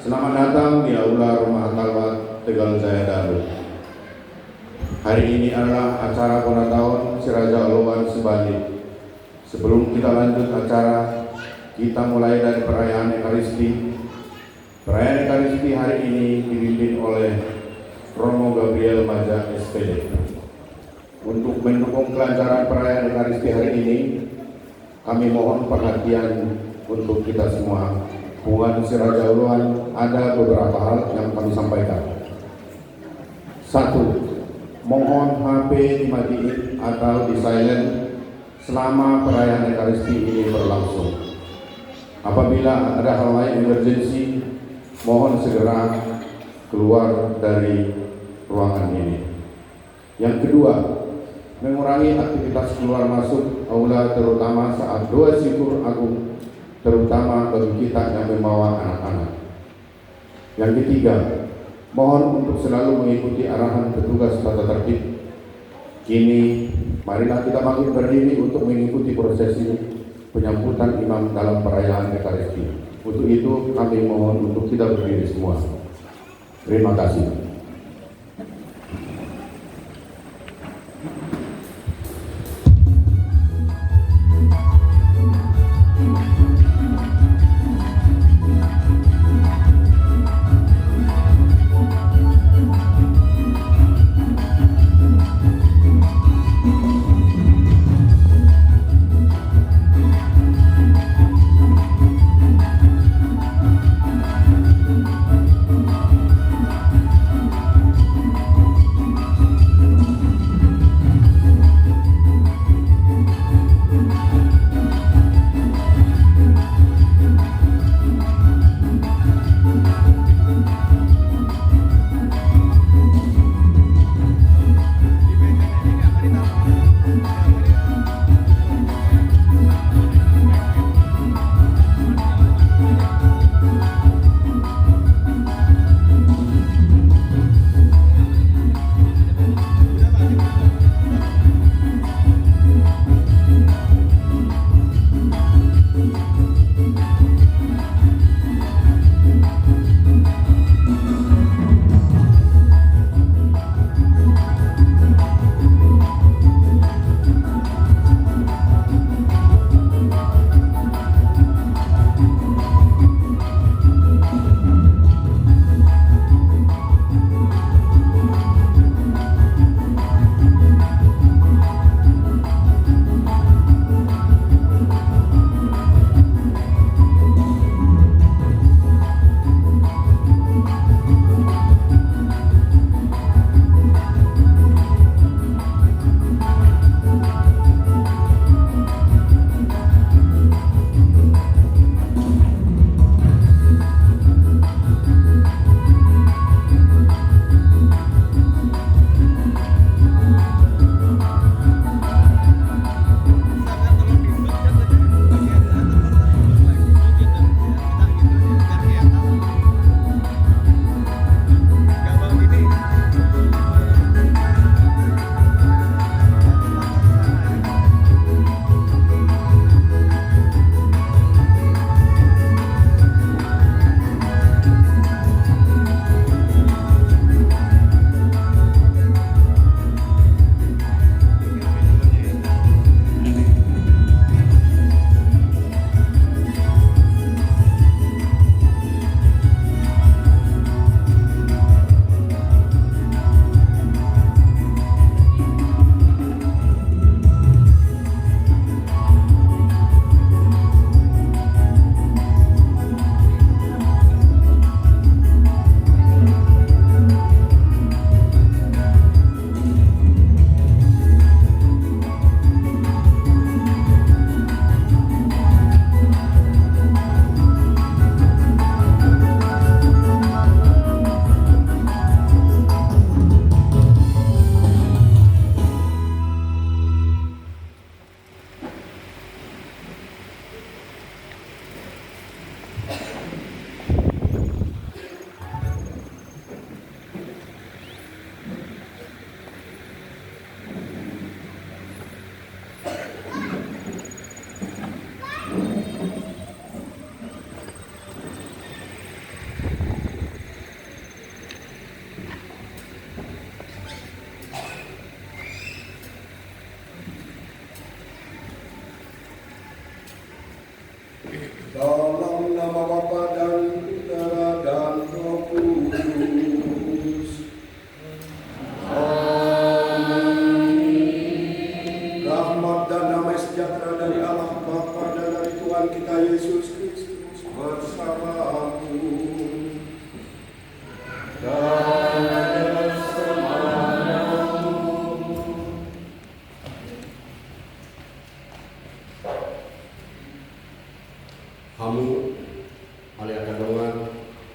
Selamat datang di Aula Rumah Talwat Tegal Jaya Daru. Hari ini adalah acara ulang tahun Si Raja Oloan Sebali. Sebelum kita lanjut acara, kita mulai dari perayaan Ekaristi. Perayaan Ekaristi hari ini dipimpin oleh Romo Gabriel Maja SPD. Untuk mendukung kelancaran perayaan Ekaristi hari ini, kami mohon perhatian untuk kita semua. Hubungan Si Raja Oloan ada beberapa hal yang kami sampaikan. 1. Mohon HP dimatiin atau di silent selama perayaan Ekaristi ini berlangsung. Apabila ada hal lain emergensi, mohon segera keluar dari ruangan ini. Yang kedua, mengurangi aktivitas keluar masuk aula terutama saat doa syukur agung, terutama bagi kita yang membawa anak-anak. Yang ketiga, mohon untuk selalu mengikuti arahan petugas tata tertib. Kini, marilah kita bangkit berdiri untuk mengikuti prosesi penyambutan imam dalam perayaan Ekaristi. Untuk itu, kami mohon untuk kita berdiri semua. Terima kasih.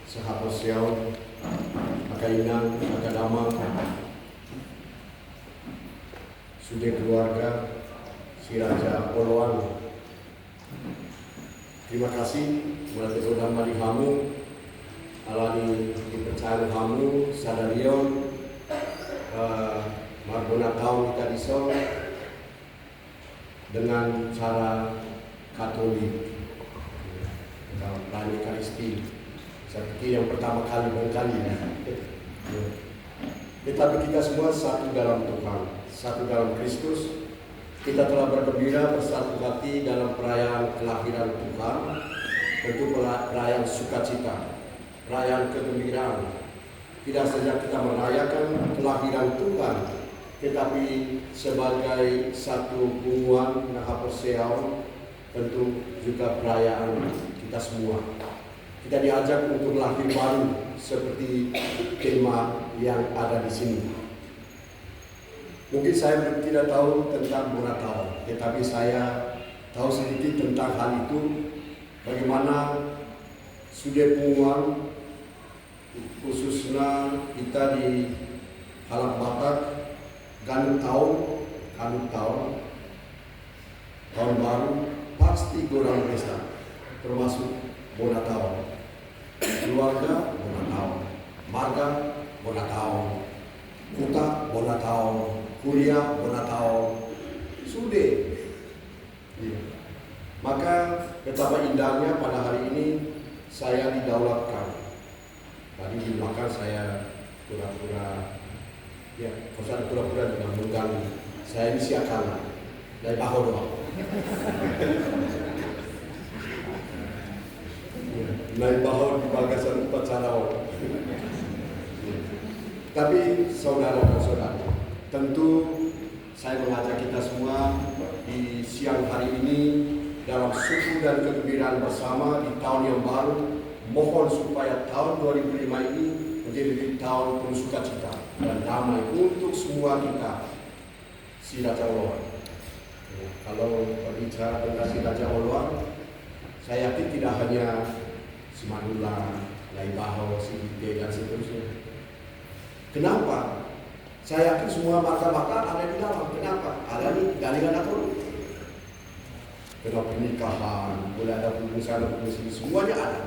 sahabat siau, akainan, akadama, sudah keluarga, si Raja Oloan. Terima kasih melalui saudara mari hamu, alani dipercaya hamu, sadarion, marbona tahun kita disol dengan cara Katolik, dalam peran Ekaristi. Saya pikir yang pertama kali barangkali. Tetapi kita semua satu dalam Tuhan, satu dalam Kristus. Kita telah bergembira bersatu hati dalam perayaan kelahiran Tuhan, tentu perayaan sukacita, perayaan kegembiraan. Tidak saja kita merayakan kelahiran Tuhan, tetapi sebagai satu hubungan nahaperseau, tentu juga perayaan kita semua. Kita diajak untuk lahir baru seperti tema yang ada di sini. Mungkin saya tidak tahu tentang Bonatawa, tetapi saya tahu sedikit tentang hal itu. Bagaimana sudah pengumuman khususnya kita di Halak Batak ganut tahun baru pasti gorang pesta, termasuk Bonatawa, keluarga Bonatawa, marga Bonatawa, kuta Bonatawa, kuliah Bonatawa, sudah. Ya. Maka betapa indahnya pada hari ini saya didaulatkan. Tadi di belakang saya pura-pura, ya, kosan pura-pura juga mengganggu. Saya ini siakana dari Baho doang. Naik Baho di Bagasan Pacarau. Tapi saudara dan saudara, tentu saya mengajak kita semua di siang hari ini dalam suku dan kegembiraan bersama di tahun yang baru. Mohon supaya tahun 2005 ini menjadi tahun penuh sukacita dan damai untuk semua kita. Si Raja Oloan. Kalau berbicara tentang si Raja Oloan, saya yakin tidak hanya si Madula, Laibaho, si Hite dan seterusnya. Kenapa? Saya yakin semua marga-marga ada di dalam. Kenapa? Ada di Galingan Atau. Kena pernikahan, boleh ada hubungan semuanya ada.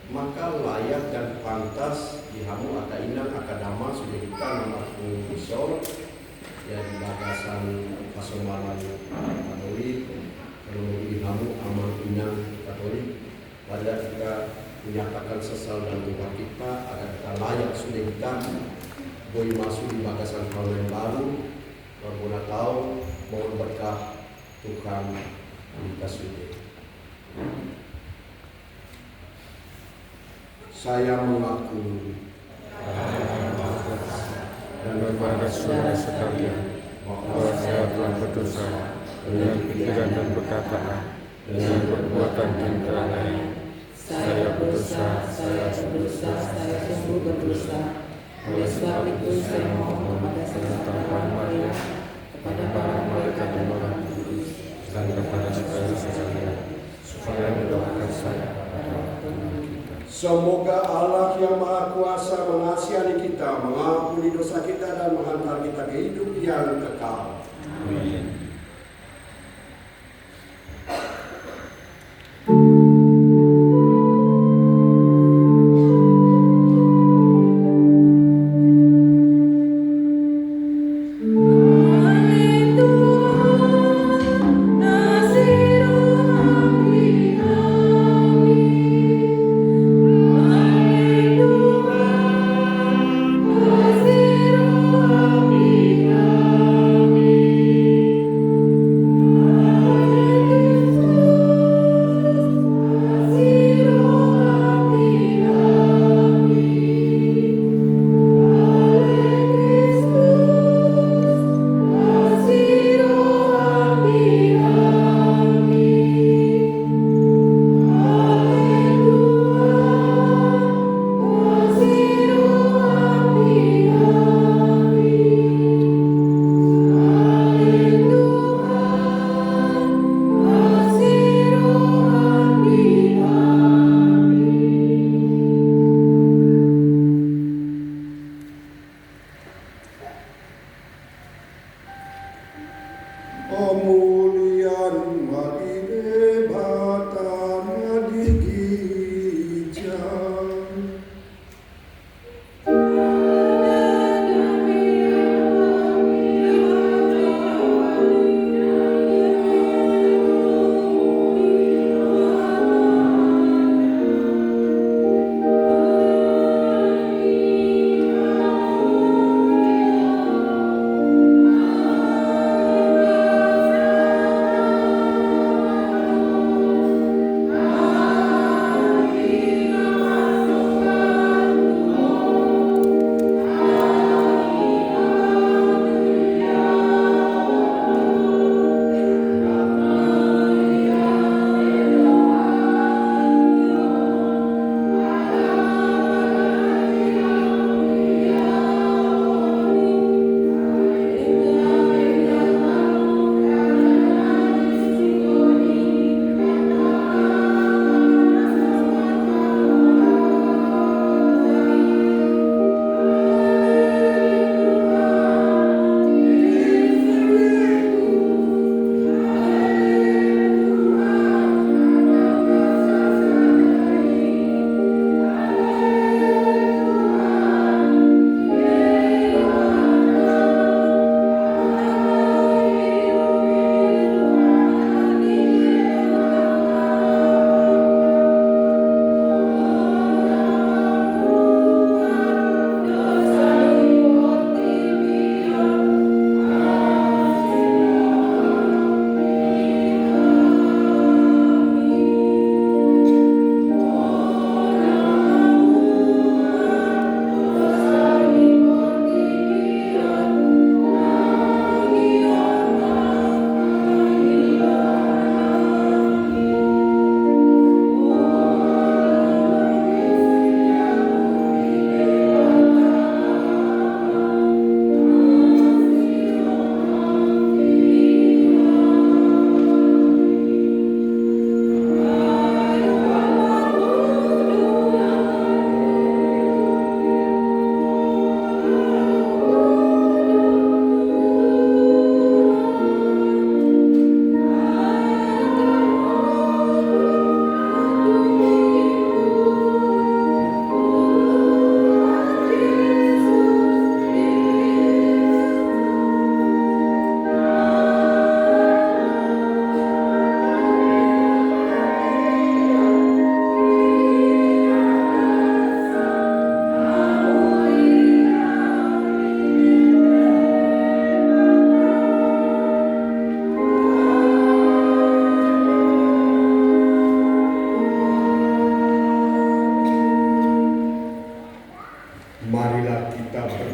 Maka layak dan pantas dihamu akainan akadama sudah kita nama Pusol yang di Bagasan Pasomalan Katolik, kalau dihamu amal inang Katolik, pada kita menyatakan sesal dan duka kita agar kita layak sudah kita boleh masuk di Bagasan tahun yang baru. Berbona tahu mohon berkah Tuhan kita sudah. Saya mengaku dan kepada saudara sekalian bahwa saya telah berdosa dengan pikiran dan perkataan, dengan perbuatan dan kelalaian. Saya berdosa, saya sungguh berdosa. Oleh sebab itu saya mohon kepada Santa Maria, kepada para malaikat dan orang kudus, dan kepada saudara sekalian, supaya mendoakan saya pada waktu kita. Semoga Allah yang Maha Kuasa mengasihani kita, mengampuni dosa kita dan menghantar kita ke hidup yang kekal. Amin.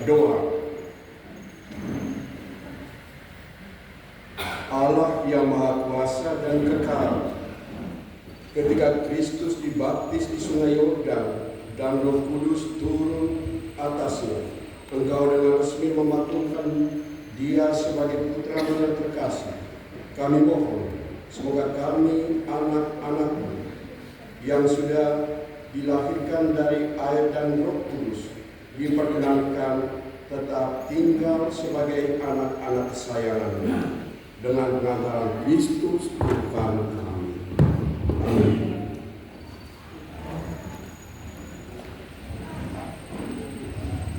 berdoa. Allah yang Maha Kuasa dan kekal, ketika Kristus dibaptis di Sungai Yordan dan Roh Kudus turun atasnya, Engkau dengan resmi memaklumkan Dia sebagai putra-Mu yang terkasih. Kami mohon, semoga kami anak-anak-Mu yang sudah dilahirkan dari air dan Roh Kudus diperkenankan tetap tinggal sebagai anak-anak kesayangan-Mu dengan pengantaran Kristus Tuhan kami. Amin.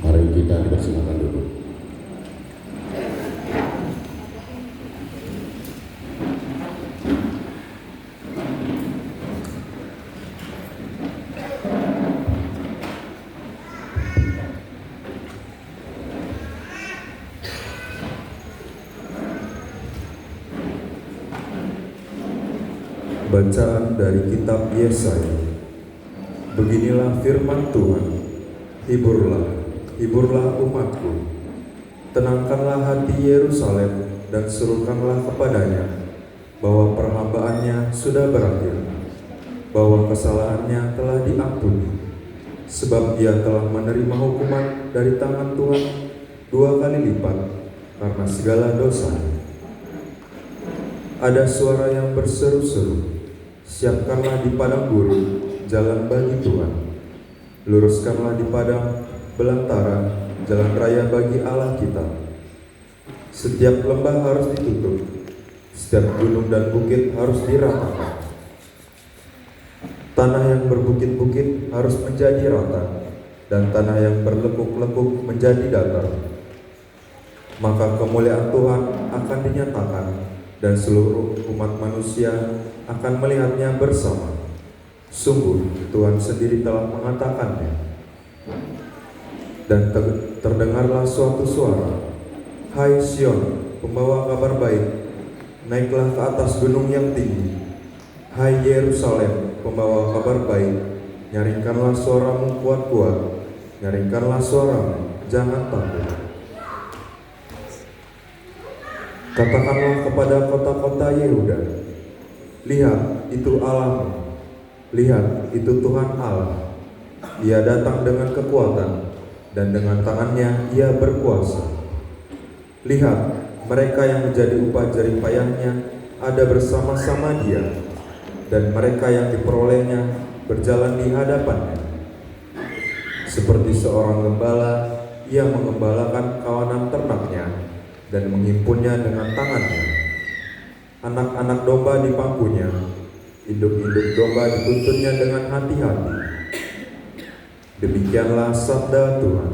Mari kita dipersilakan dulu. Bacaan dari kitab Yesaya. Beginilah firman Tuhan. Hiburlah, hiburlah umatku. Tenangkanlah hati Yerusalem dan serukanlah kepadanya bahwa perhambaannya sudah berakhir, bahwa kesalahannya telah diampuni, sebab ia telah menerima hukuman dari tangan Tuhan 2 kali lipat karena segala dosa. Ada suara yang berseru-seru, siapkanlah di padang gurun jalan bagi Tuhan. Luruskanlah di padang belantara jalan raya bagi Allah kita. Setiap lembah harus ditutup, setiap gunung dan bukit harus diratakan. Tanah yang berbukit-bukit harus menjadi rata, dan tanah yang berlekuk-lekuk menjadi datar. Maka kemuliaan Tuhan akan dinyatakan, dan seluruh umat manusia akan melihatnya bersama. Sungguh Tuhan sendiri telah mengatakannya. Dan terdengarlah suatu suara, "Hai Sion, pembawa kabar baik, naiklah ke atas gunung yang tinggi. Hai Yerusalem, pembawa kabar baik, nyaringkanlah suaramu kuat-kuat, nyaringkanlah suaramu, jangan takut. Katakanlah kepada kota-kota Yehuda, lihat, itu Allahmu. Lihat, itu Tuhan Allah. Ia datang dengan kekuatan, dan dengan tangannya ia berkuasa. Lihat, mereka yang menjadi upah jerih payahnya ada bersama-sama dia, dan mereka yang diperolehnya berjalan di hadapannya. Seperti seorang gembala, ia mengembalakan kawanan ternaknya dan menghimpunnya dengan tangannya. Anak-anak domba di pangkunya, induk-induk domba dituntunnya dengan hati-hati. Demikianlah sabda Tuhan.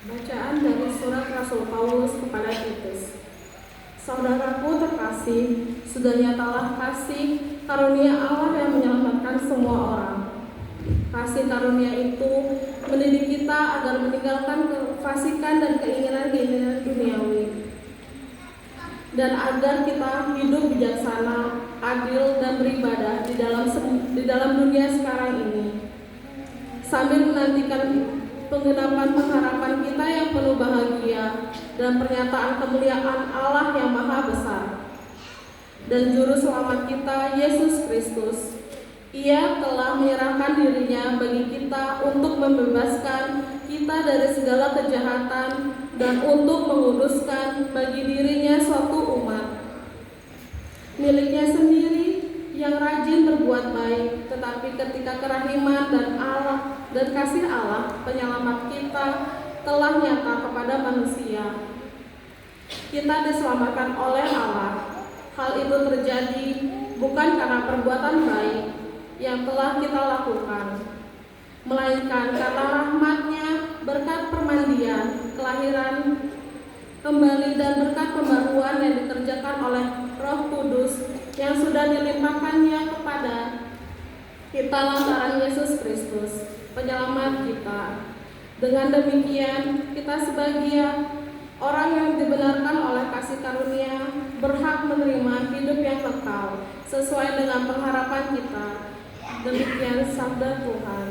Bacaan dari surat Rasul Paulus kepada Titus. Saudaraku terkasih, sudah nyatalah kasih karunia Allah yang menyelamatkan semua orang. Kasih karunia itu mendidik kita agar meninggalkan kefasikan dan keinginan-keinginan duniawi, dan agar kita hidup bijaksana, adil, dan beribadah di dalam dunia sekarang ini, sambil menantikan penggenapan pengharapan kita yang penuh bahagia dan pernyataan kemuliaan Allah yang maha besar dan juru selamat kita, Yesus Kristus. Ia telah menyerahkan dirinya bagi kita untuk membebaskan kita dari segala kejahatan dan untuk menguduskan bagi dirinya suatu umat miliknya sendiri yang rajin berbuat baik. Tetapi ketika kerahiman dan kasih Allah penyelamat kita telah nyata kepada manusia, kita diselamatkan oleh Allah. Hal itu terjadi bukan karena perbuatan baik yang telah kita lakukan, melainkan karena rahmat-Nya berkat permandian, kelahiran kembali, dan berkat pembaruan yang dikerjakan oleh Roh Kudus yang sudah dilimpahkan-Nya kepada kita lantaran Yesus Kristus, penyelamat kita. Dengan demikian, kita sebagai orang yang dibenarkan oleh kasih karunia berhak menerima hidup yang kekal sesuai dengan pengharapan kita. Demikian sabda Tuhan.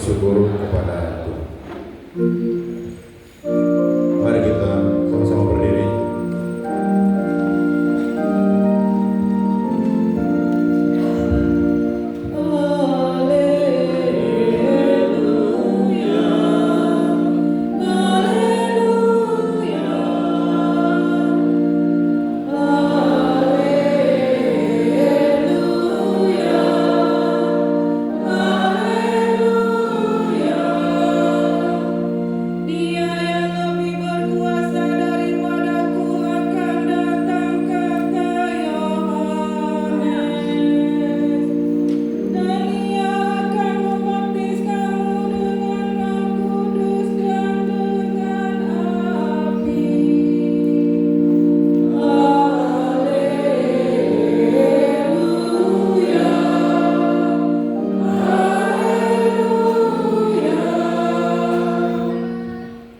Syukur kepada Tuhan. Mari kita sama-sama berdiri.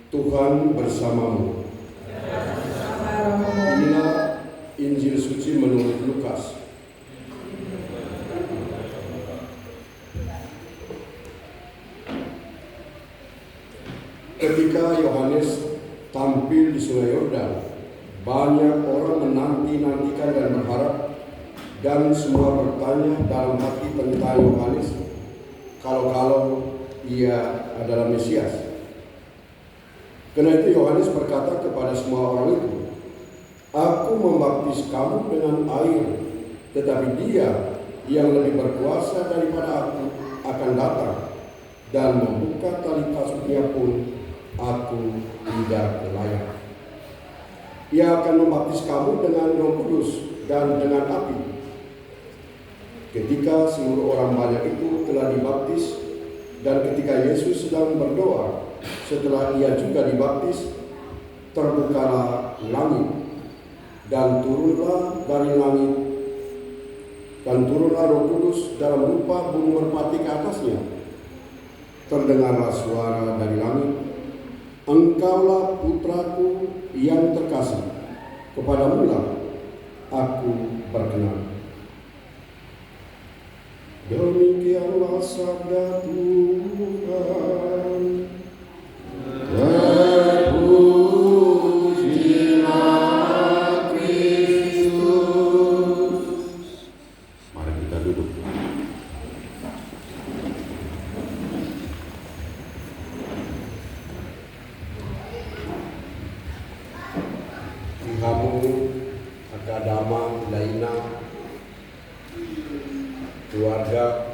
Tuhan bersamamu. Inilah Injil suci menurut Lukas. Ketika Yohanes tampil di Sungai Yordan, banyak orang menanti-nantikan dan berharap, dan semua bertanya dalam hati tentang Yohanes, kalau ia adalah Mesias. Karena itu Yohanes berkata kepada semua orang itu, "Aku membaptis kamu dengan air, tetapi Dia yang lebih berkuasa daripada aku akan datang, dan membuka tali kasutnya pun aku tidak layak. Ia akan membaptis kamu dengan Roh Kudus dan dengan api." Ketika seluruh orang banyak itu telah dibaptis, dan ketika Yesus sedang berdoa, setelah ia juga dibaptis, terbukalah langit dan turunlah dari langit dan turunlah Roh Kudus dalam rupa burung merpati ke atasnya. Terdengarlah suara dari langit, "Engkaulah putraku yang terkasih, kepadamulah aku berkenan." Demikianlah sabda Tuhan. Terpujilah Kristus. Mari kita duduk. Kamu Akadama Laina, keluarga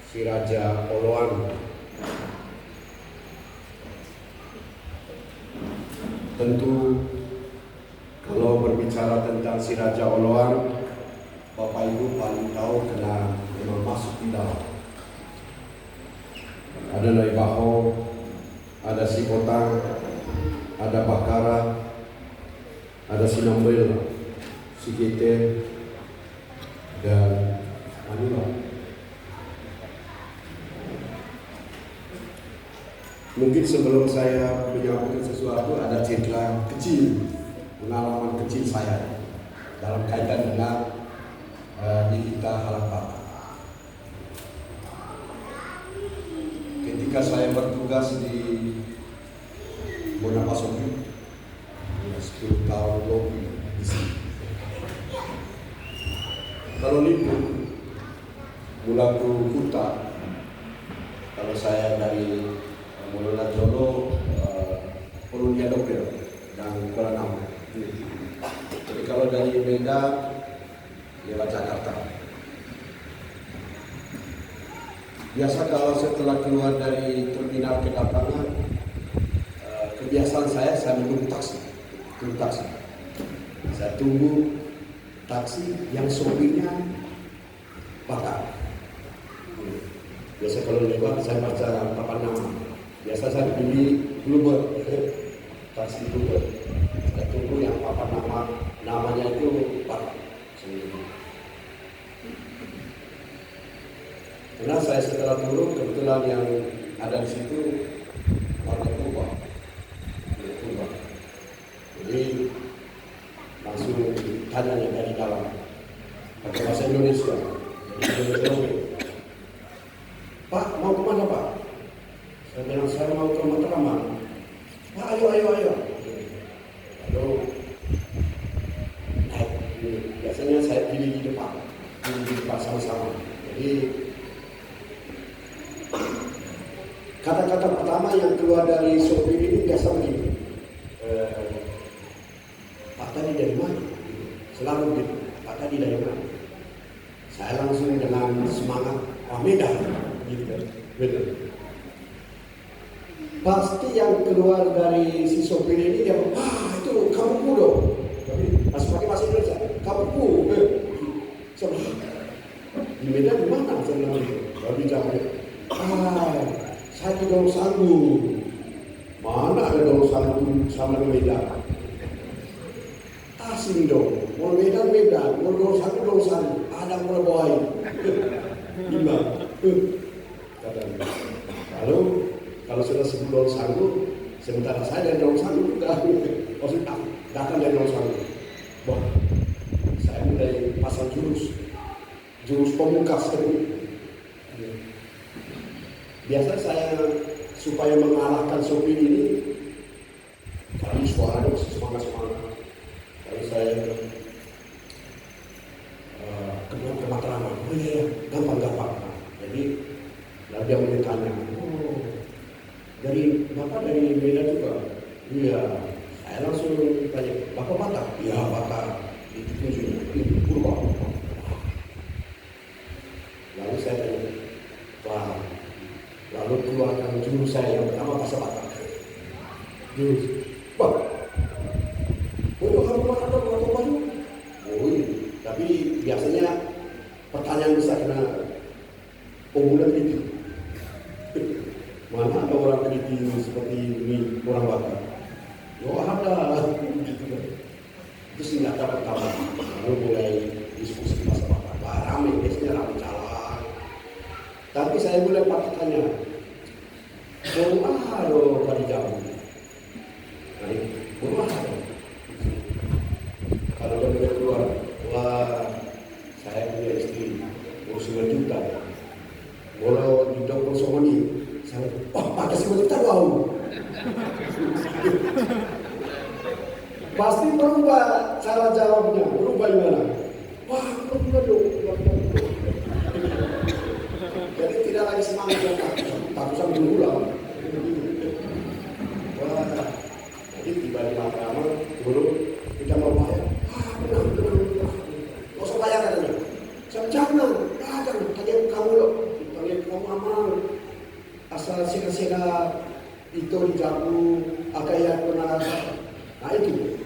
si Raja Oloan. Tentu kalau berbicara tentang si Raja Oloan, Bapak Ibu paling tahu kena memang masuk di dalam. Ada Naibaho, ada Sikotang, ada Bakara, ada Sinambel, Sikite, dan Manila. Mungkin sebelum saya menyampaikan sesuatu, ada cerita kecil, pengalaman kecil saya dalam kaitan dengan Nikita Halapata. Ketika saya bertugas di Bonapasopi, 10 tahun lebih di sini. Kalau libur, bulan Kuta, kalau saya dari Mulai Jolo, Purnia Dobel, dan Kuala Namu. Jadi kalau dari Medan, lewat Jakarta. Biasa kalau setelah keluar dari terminal kedatangan, kebiasaan saya menunggu taksi. Saya tunggu taksi yang sopirnya Batak. Biasa kalau lewat saya baca papan nama. Biasa saya pilih Bluebird, taksi Bluebird. Saya tunggu yang papan namanya itu Batak. Karena saya setelah turun, kebetulan yang ada di situ warga Kuba. Jadi langsung tanya dari dalam pakai bahasa Indonesia. Jadi "Pak, mau kemana Pak?" Saya bilang, "Saya mau ke Matraman." "Pak, ayo. Lalu naik. Biasanya saya pilih di depan sama-sama. Jadi kata-kata pertama yang keluar dari sopir ini biasa begini, "Pak, tadi dari mana?" Selalu gitu, "Pak, tadi dari mana?" Saya langsung dengan semangat, Medan, gitu kan. Betul. Pasti yang keluar dari si sopir ini dia bilang, "Itu kamu dong." Tapi pas pakai bahasa Indonesia, "Kamu." Di Medan di mana? Saya bilang gitu. Lalu jawab, "Saya di Daun Sagu." Mana ada Daun Sagu sama di Medan? Asing dong. Mau Medan, mau Daun Sagu. Ada mulai bawain. Gimana? Katanya. Lalu kalau sudah sebut Daun Sagu, sementara saya dari Daun Sagu juga. Maksudnya datang dari Daun Sagu. Wah, saya mulai pasang jurus pemungkas. Biasa saya supaya mengalahkan sopir ini, kali suaranya masih semangat. Lalu saya ke Matraman. "Oh iya, gampang. Jadi lalu dia bertanya, dari Bapak dari Medan juga?" "Iya." Saya langsung tanya, "Bapak Batak?" "Iya, Batak." Itu tunjuknya, Purba. Lalu saya tanya, "Wah." Lalu keluarkan jurus saya yang pertama bahasa Batak. Jurus, "Bang, kamu mana dong atau baju?" Tapi biasanya pertanyaan bisa kena pemuda kritik. Mana ada orang kritik seperti kata pertama, lalu mulai diskusi masalah rame, biasanya rame jalan. Tapi saya mulai tanya, aduh pada jauh, kalau dia boleh keluar, wah saya punya istri, urus 5 juta, kalau juta kosong ini, saya, pakai 5 juta doang. Pasti berubah cara jawabnya, berubah gimana? Wah, berubah dong. Jadi tidak lagi semangat dan takut sampai berulang. Wah, jadi tiba di mahkamah, dulu kita mau bayar. Tenang. Nggak usah bayar katanya. Jangan, tanya kamu loh, tanya kamu aman. Asal sila-sila itu dijamu, agak pernah. Nah itu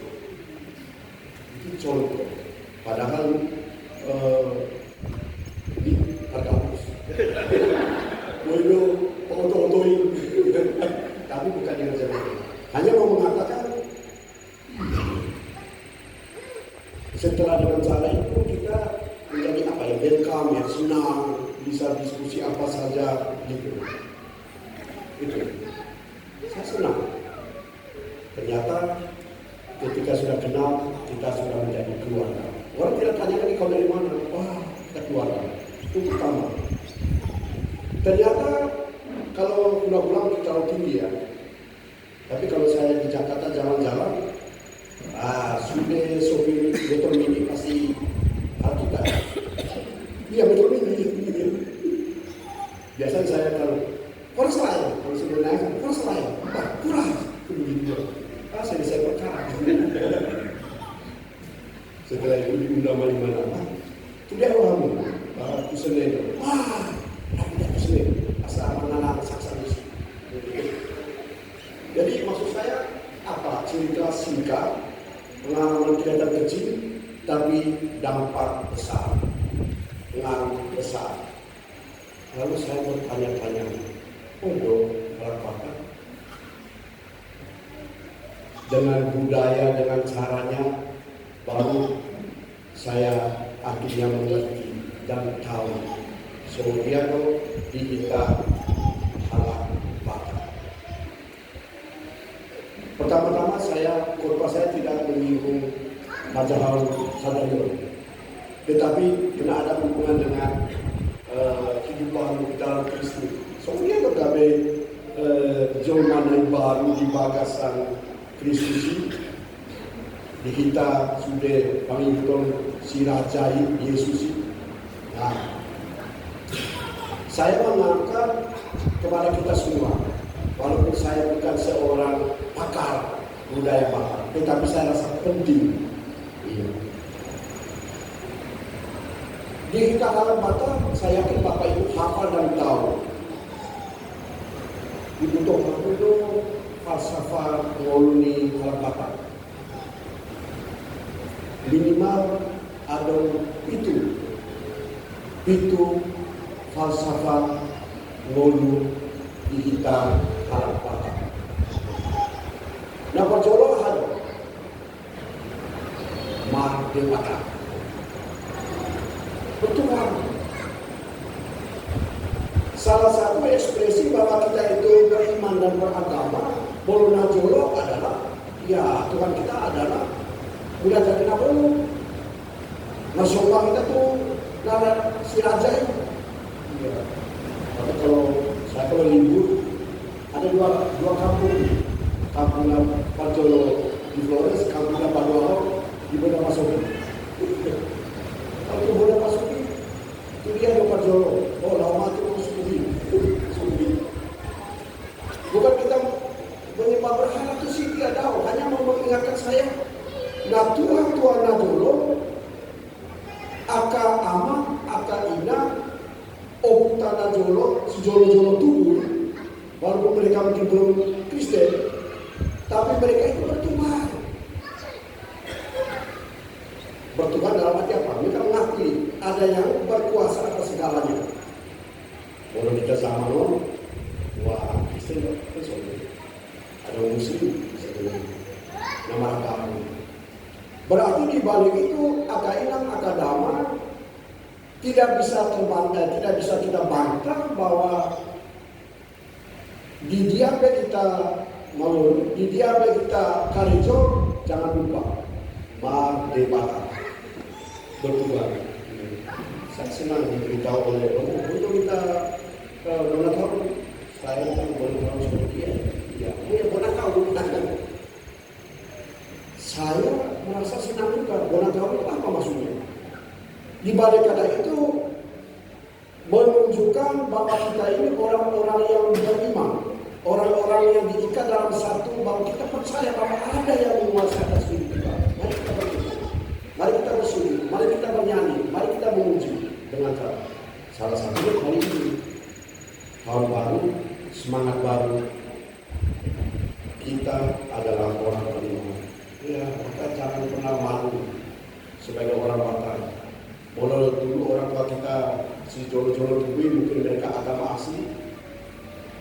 contoh. Padahal di hargapus. Dulu foto-fotoin, tapi bukan yang seperti. Hanya mau mengatakan setelah dengan cara itu kita menjadi apa ya, welcome, ya senang, bisa diskusi apa saja gitu. Itu saya senang. Ternyata ketika sudah kenal, kita sudah menjadi keluarga. Orang tidak tanya lagi kau dari mana. Wah, kita keluarga. Itu pertama. Ternyata kalau pulang-pulang terlalu tinggi ya. Tapi kalau saya di Jakarta jalan-jalan, sudah sopir motor mini pasti kita. Iya motor mini. Biasanya saya kalau Korselaya, kalau sudah naik Korselaya, kurang. Begitu. Saya bisa perkara. Setelah itu diundang mana-mana. Itu dia orang Kusenin. Wah, tidak Kusenin. Asal anak-anak saksa misi. Jadi maksud saya apa? Cerita singkat, pengalaman kelihatan kecil, tapi dampak besar, pengaruh besar. Lalu saya bertanya-tanya, apakah dengan budaya, dengan caranya, baru saya akhirnya mengerti dan tahu. Kemudian kita halak bakat. Pertama-tama khotbah saya tidak menyinggung Raja Harun Sadayur, tetapi kena ada hubungan dengan kehidupan dalam Kristus. Soalnya berbagai zaman yang baru di bagasan Kristus di kita sudah panggil si Raja Yesus. Nah, saya mengangkat kepada kita semua, walaupun saya bukan seorang pakar budaya Batak, tetapi saya rasa penting. Iya. Di kita dalam Batak, saya yakin Bapak Ibu hafal dan tahu. Dibutuhkan itu falsafah ngoluni dalam Batak. Minimal ada itu falsafah ngolu di kita dalam Batak. Nah, perjolo ada Mardewata. Betul kan? Salah satu ekspresi bahwa kita itu beriman dan beragama, Bolona Jolo adalah, ya Tuhan kita adalah udah jadi nabolu. Nasional kita tuh nara si raja itu. Ya. Tapi kalau libur ada dua kampung, kampung Pak Jolo di Flores, kampung Pak Jolo di Bunda Masuki. Kalau di Bunda Masuki itu dia Pak Jolo. Oh, lama itu Sugi. Bukan kita menyembah berhala itu sih tidak tahu, hanya mau mengingatkan saya. Nah, Tuhan Najolo, aka ama, aka ina, Okta Najolo, si Jolo-Jolo tubuh, walaupun mereka mungkin belum Kristen, tapi mereka itu bertuhan. Bertuhan dalam arti apa? Mereka mengakui ada yang berkuasa atas segalanya. Kalau kita sama loh, wah Kristen ada Muslim, nama kamu. Berarti di balik itu Akainang Akadama tidak bisa terbantah, tidak bisa kita bantah bahwa di diabe kita Maluku, di diabe kita Karijo, jangan lupa Merdeka bertugas. Saya senang diberitahu oleh untuk kita mana tahu saya kan boleh tahu seperti dia. Ya, mana tahu saya merasa senang juga. Mana tahu itu apa maksudnya? Di balik kata itu menunjukkan bahwa kita ini orang-orang yang beriman, orang-orang yang diikat dalam satu, bahwa kita percaya bahwa ada yang menguasai atas hidup kita. Mari kita berdoa, mari kita bersujud, mari kita bernyanyi, mari kita memuji dengan cara salah satunya hari ini tahun baru, semangat baru, kita adalah orang beriman. Ya, kita jangan pernah malu sebagai orang Batak. Walau dulu orang tua kita si jolo-jolo tubui mungkin mereka agama asli,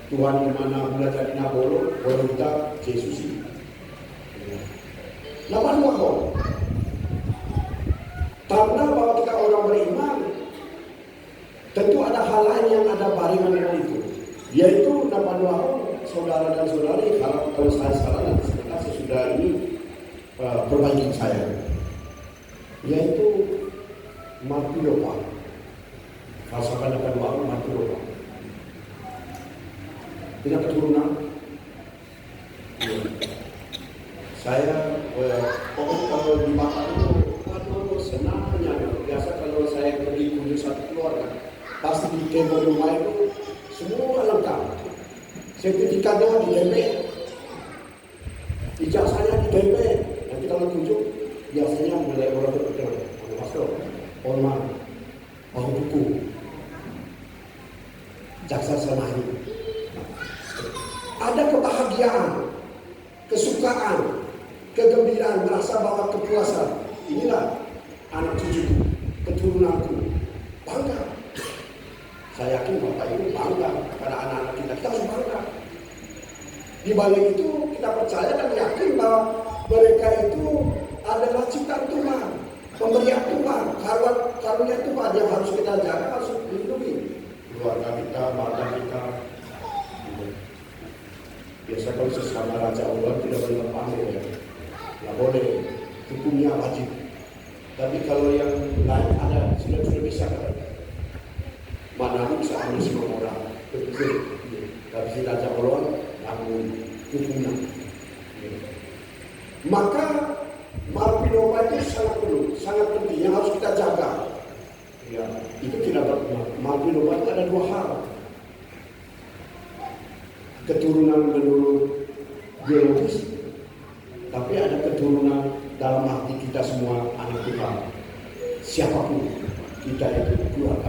Tuhan di mana belajar di Nabolo, walau kita Yesusi. Lapan wahon. Tanda bahwa kita orang beriman, tentu ada hal lain yang ada barengan dengan itu. Yaitu lapan wahon, saudara dan saudari, kalau saya salah nanti sebentar sesudah ini perbaikin saya. Yaitu Marpilopa, falsafah dapat baru Marpilopa. Tidak keturunan. Saya kalau di Batak itu, waduh senangnya. Biasa kalau saya pergi kunjung satu keluarga, pasti di tembok rumah itu semua lengkap. Sertifikatnya ditempel, ijazahnya ditempel. Nanti kalau kunjung, biasanya mulai orang berkenal. Pastor, Orman, Bahu Buku, Jaksa Semahi. Ada kebahagiaan, kesukaan, kegembiraan, merasa bahwa kepuasan. Inilah anak cucuku, keturunanku, bangga. Saya yakin Bapak Ibu bangga pada anak-anak kita harus bangga. Di balik itu kita percaya dan yakin bahwa mereka itu adalah ciptaan Tuhan, pemberian Tuhan, karunia Tuhan yang harus kita jaga, harus dilindungi. Keluarga kita, bangsa kita. Biasa kalau sesama Raja Allah tidak boleh berpamer ya. Nggak boleh, hukumnya wajib. Tapi kalau yang lain ada, sudah bisa katanya. Mana bisa ambil semua orang, betul. Tapi si Raja Allah, namun hukumnya. Maka Marpilopa itu sangat perlu, sangat penting yang harus kita jaga. Ya, itu tidak Marpilopa itu ada dua hal. Keturunan menurut biologis, tapi ada keturunan dalam hati kita semua anak Tuhan. Siapapun kita itu keluarga.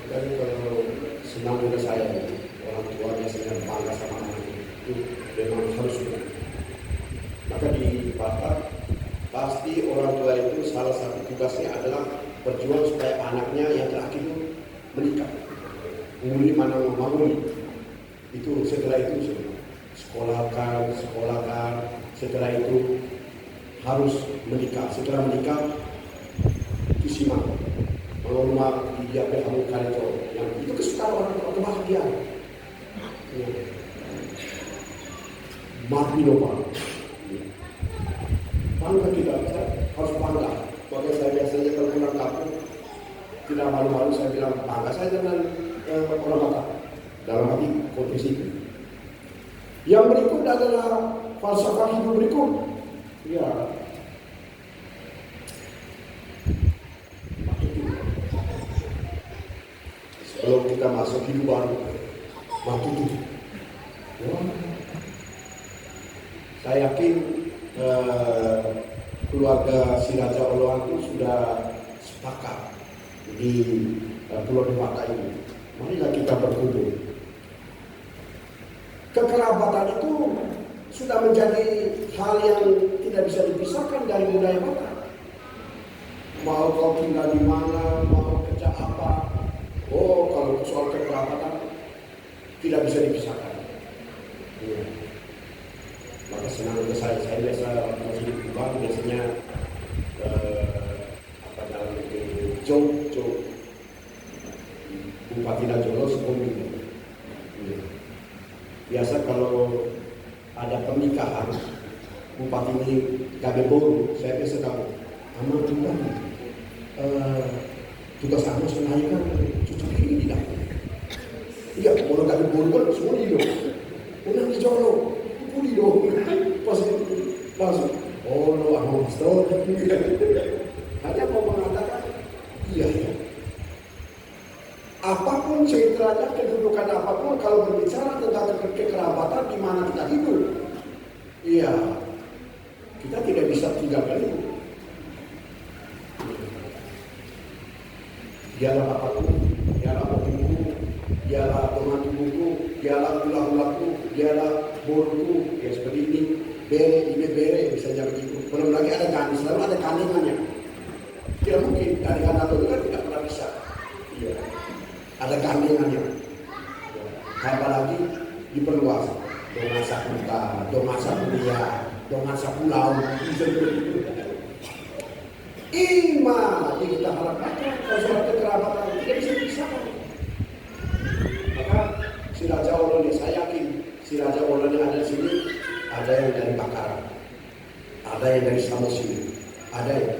Makanya kalau senang dengan saya, orang tua biasanya bangga sama anak itu memang harus. Maka di Batak pasti orang tua itu salah satu tugasnya adalah berjuang supaya anaknya yang terakhir itu menikah. Umuri mana membangun itu setelah itu sekolahkan, setelah itu harus menikah. Setelah menikah itu simak kalau rumah dia kamu kacau yang itu kesukaan orang tua, kebahagiaan. Marpilopa, bangga kita, harus bangga. Makanya saya biasanya kalau pulang kampung tidak malu-malu saya bilang bangga saya dengan orang Batak dalam hati konteks itu. Yang berikut adalah falsafah hidup berikut. Ya, sebelum kita masuk hidup baru, waktu itu. Saya yakin keluarga si Raja Oloan itu sudah sepakat di Pulau Dewata ini. Marilah kita berkumpul. Kekerabatan itu sudah menjadi hal yang tidak bisa dipisahkan dari budaya Batak. Mau kau tinggal di mana, mau kerja apa, kalau soal kekerabatan tidak bisa dipisahkan. Ya. Maka senang ke saya biasa waktu masih di Kubang biasanya jalan itu Jog Bupati Najolo sebelum biasa kalau ada pernikahan Bupati ini gabe boru, saya biasa tahu aman juga tugas kamu sebenarnya kan cucu ini tidak iya kalau gabe boru kan semua di dong unang di Jolo di dong pas langsung oh lo anu stop hanya mau mengatakan iya ya apapun ceritanya kedudukan apapun kalau berbicara tentang kekerabatan di mana kita hidup iya kita tidak bisa tinggalkan itu dialah bapakku dialah ibuku dialah teman ibuku dialah ulah-ulahku dialah boruku ya seperti ini bere misalnya begitu belum lagi ada kandang selalu ada kandungannya tidak mungkin dari kandang itu kan tidak pernah bisa iya ada kandungannya apalagi diperluas dongasa kuta dongasa kuliah dongasa pulau ima kita harapkan kalau soal kekerabatan tidak bisa dipisahkan maka si Raja Olone saya yakin si Raja Olone ada di sini ada yang dari Bakaran ada yang dari Samosir ada yang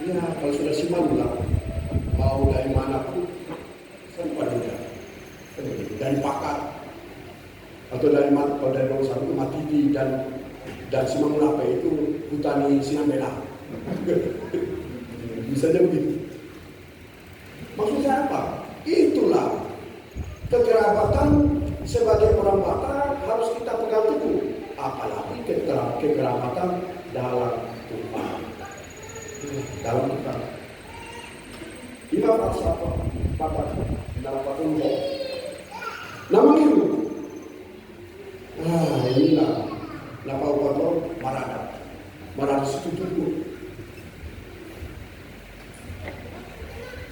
ya kalau sudah Simanula mau dari manapun sempat juga dari Pakar atau dari kalau dari Nomor 1 Matidi dan Simanula itu Hutani Sinambela misalnya begitu maksudnya apa? Itulah kekerabatan sebagai orang Batak harus kita pegang teguh apalagi kekerabatan dalam Tuhan dalam Tuhan inilah falsafah Batak dalam Patungo nama itu inilah lapau kotor marada setuju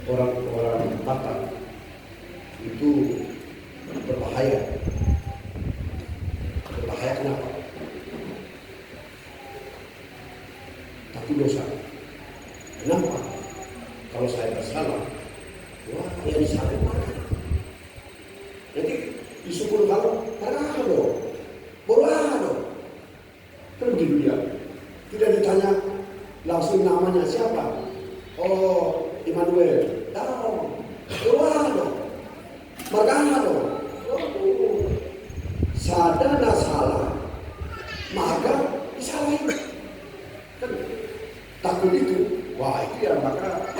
orang Batak itu berbahaya kenapa? Tapi dosa kenapa? Kalau saya bersalah wah ya disalib mana? Nanti di 10 kali Borado kan begitu dia tidak ditanya langsung namanya siapa oh Immanuel Borado Margano sadana salah maka disalahin kan takut itu wah itu ya maka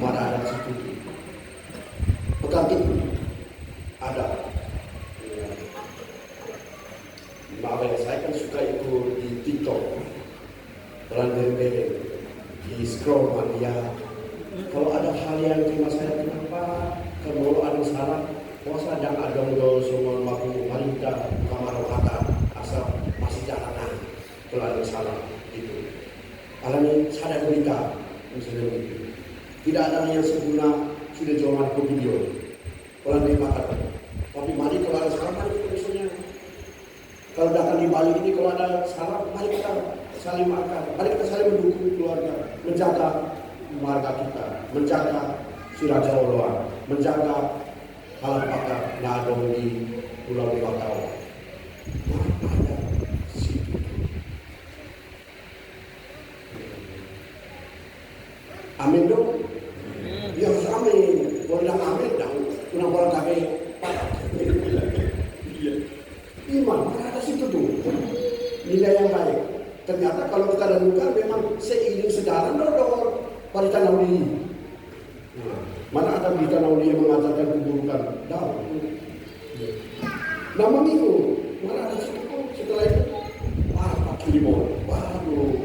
mana ada situ pegang ada saya kan suka ikut di TikTok berlari di scroll mania kalau ada hal yang terima saya kenapa kalau ada salah puasa dan ada semua waktu wanita kamar kata asal masih jalanan kalau ada salah itu alami sadar berita misalnya begitu tidak ada yang sempurna sudah jualan ke video kalau dia makan tapi mari kalau ada salah mari kita misalnya kalau datang di Bali ini kalau ada salah mari kita saling makan mari kita saling mendukung keluarga menjaga keluarga kita menjaga si Raja Oloan menjaga alam pakar nadong di Pulau Dewata ada situ amin dong ya harus amin boleh amin dong kurang boleh kami iman ada situ tuh nilai yang baik ternyata kalau kita renungkan memang seiring sejalan dodor pada tanah ini mana ada berita nauli yang mengajarkan keburukan tahu nama minggu mana ada situ setelah itu Pak Kirimon waduh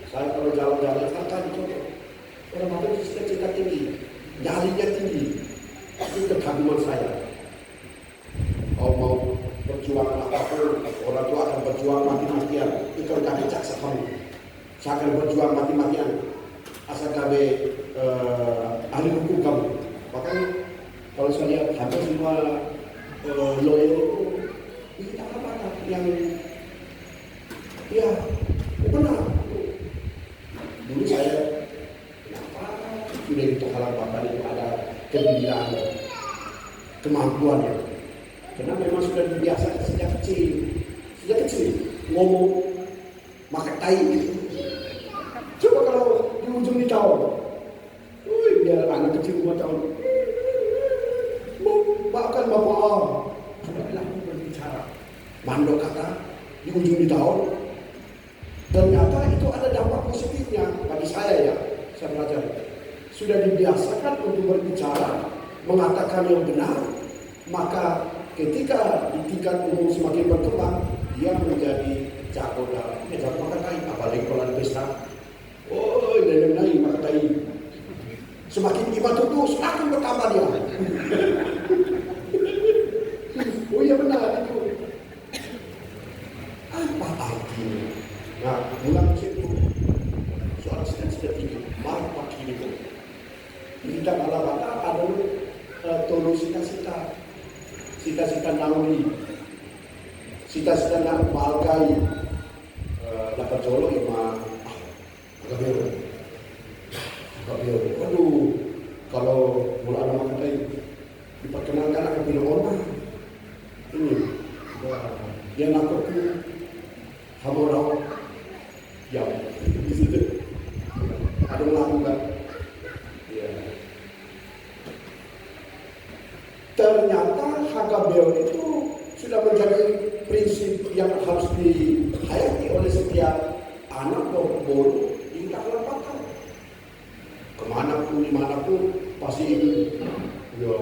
saya kalau jalan-jalan saya coba orang Batak cita-cita tinggi nyalinya tinggi itu kekaguman saya mau berjuang apapun orang tua akan berjuang mati-matian itu kami caksa kamu saya akan berjuang mati-matian asal kami ahli hukum kamu makanya kalau saya lihat hampir semua lawyer itu kita apa yang Iya, benar. Dulu saya, kenapa sudah ditokalan Bapak itu ada kegembiraan, kemampuan ya. Karena memang sudah dibiasakan sejak kecil ngomong makan tai gitu. Coba kalau di ujung di tahun, biar anak kecil 2 tahun, bahkan bapak sudah laku berbicara, mandok kata di ujung di tahun. Ternyata itu ada dampak positifnya bagi saya ya, saya belajar. Sudah dibiasakan untuk berbicara, mengatakan yang benar, maka ketika di tingkat umum semakin berkembang, dia menjadi jago dalam makan tai, apalagi kalau ada pesta. Oh, nenek makan tai. Semakin ibadah itu semakin bertambah dia. Oh iya benar itu. Apa artinya? Nah, mulai situ soal sedikit ini, marpak ini pun. Kita kalau kata ada tolong sita nauni, sita nak malgai, dapat jolo ima, agak biru. Aduh, kalau mulai ada makan tadi, diperkenalkan akan bilang orang ini, yang aku hamorau, yang di situ ada melakukan, ya. Ternyata HKBO itu sudah menjadi prinsip yang harus dihayati oleh setiap anak bodoh di kalangan bakal. Kemanapun, dimanapun pasti ini. Ya.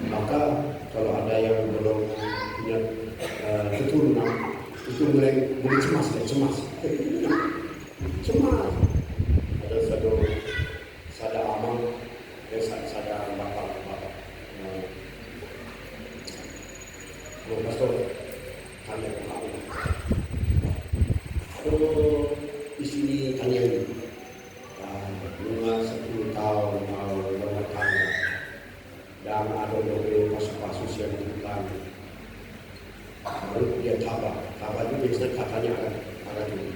Maka kalau ada yang belum punya keturunan, itu mulai cemas. Cemas. Ada sada amal, sada bapak. Pastor, kami tahu. Aduh, di sini tanya ini. Bunga 10 tahun mau berumah tangga dan ada double kasus yang dilakukan. Baru dia tabah itu biasanya katanya akan dulu.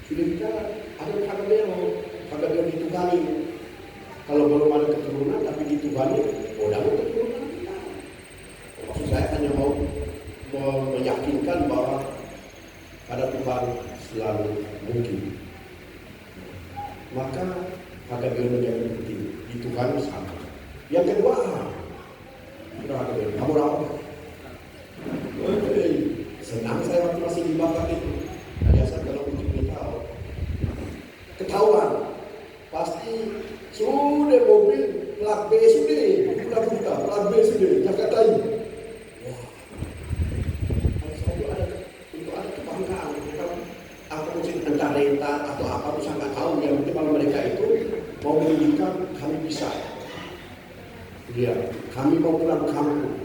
Sudah kita ada KBO ditunggangi. Kalau belum ada keturunan tapi ditunggangi, udah ada keturunan kita. Maksud saya hanya mau meyakinkan bahwa ada Tuhan selalu mungkin. Maka KBO menjadi penting. Ditunggangi sama. Yang kedua, kamu rawat. Senang saya waktu masih di Batak itu. Biasa kalau untuk tahu ketahuan pasti sudah mobil plat B sudah plat B sudah Jakarta ini. Wah, saya ada kebanggaan. Kalau aku mungkin entah renta atau apa tuh saya nggak tahu. Yang penting kalau mereka itu mau menunjukkan kami bisa. Ya, kami mau pulang kampung,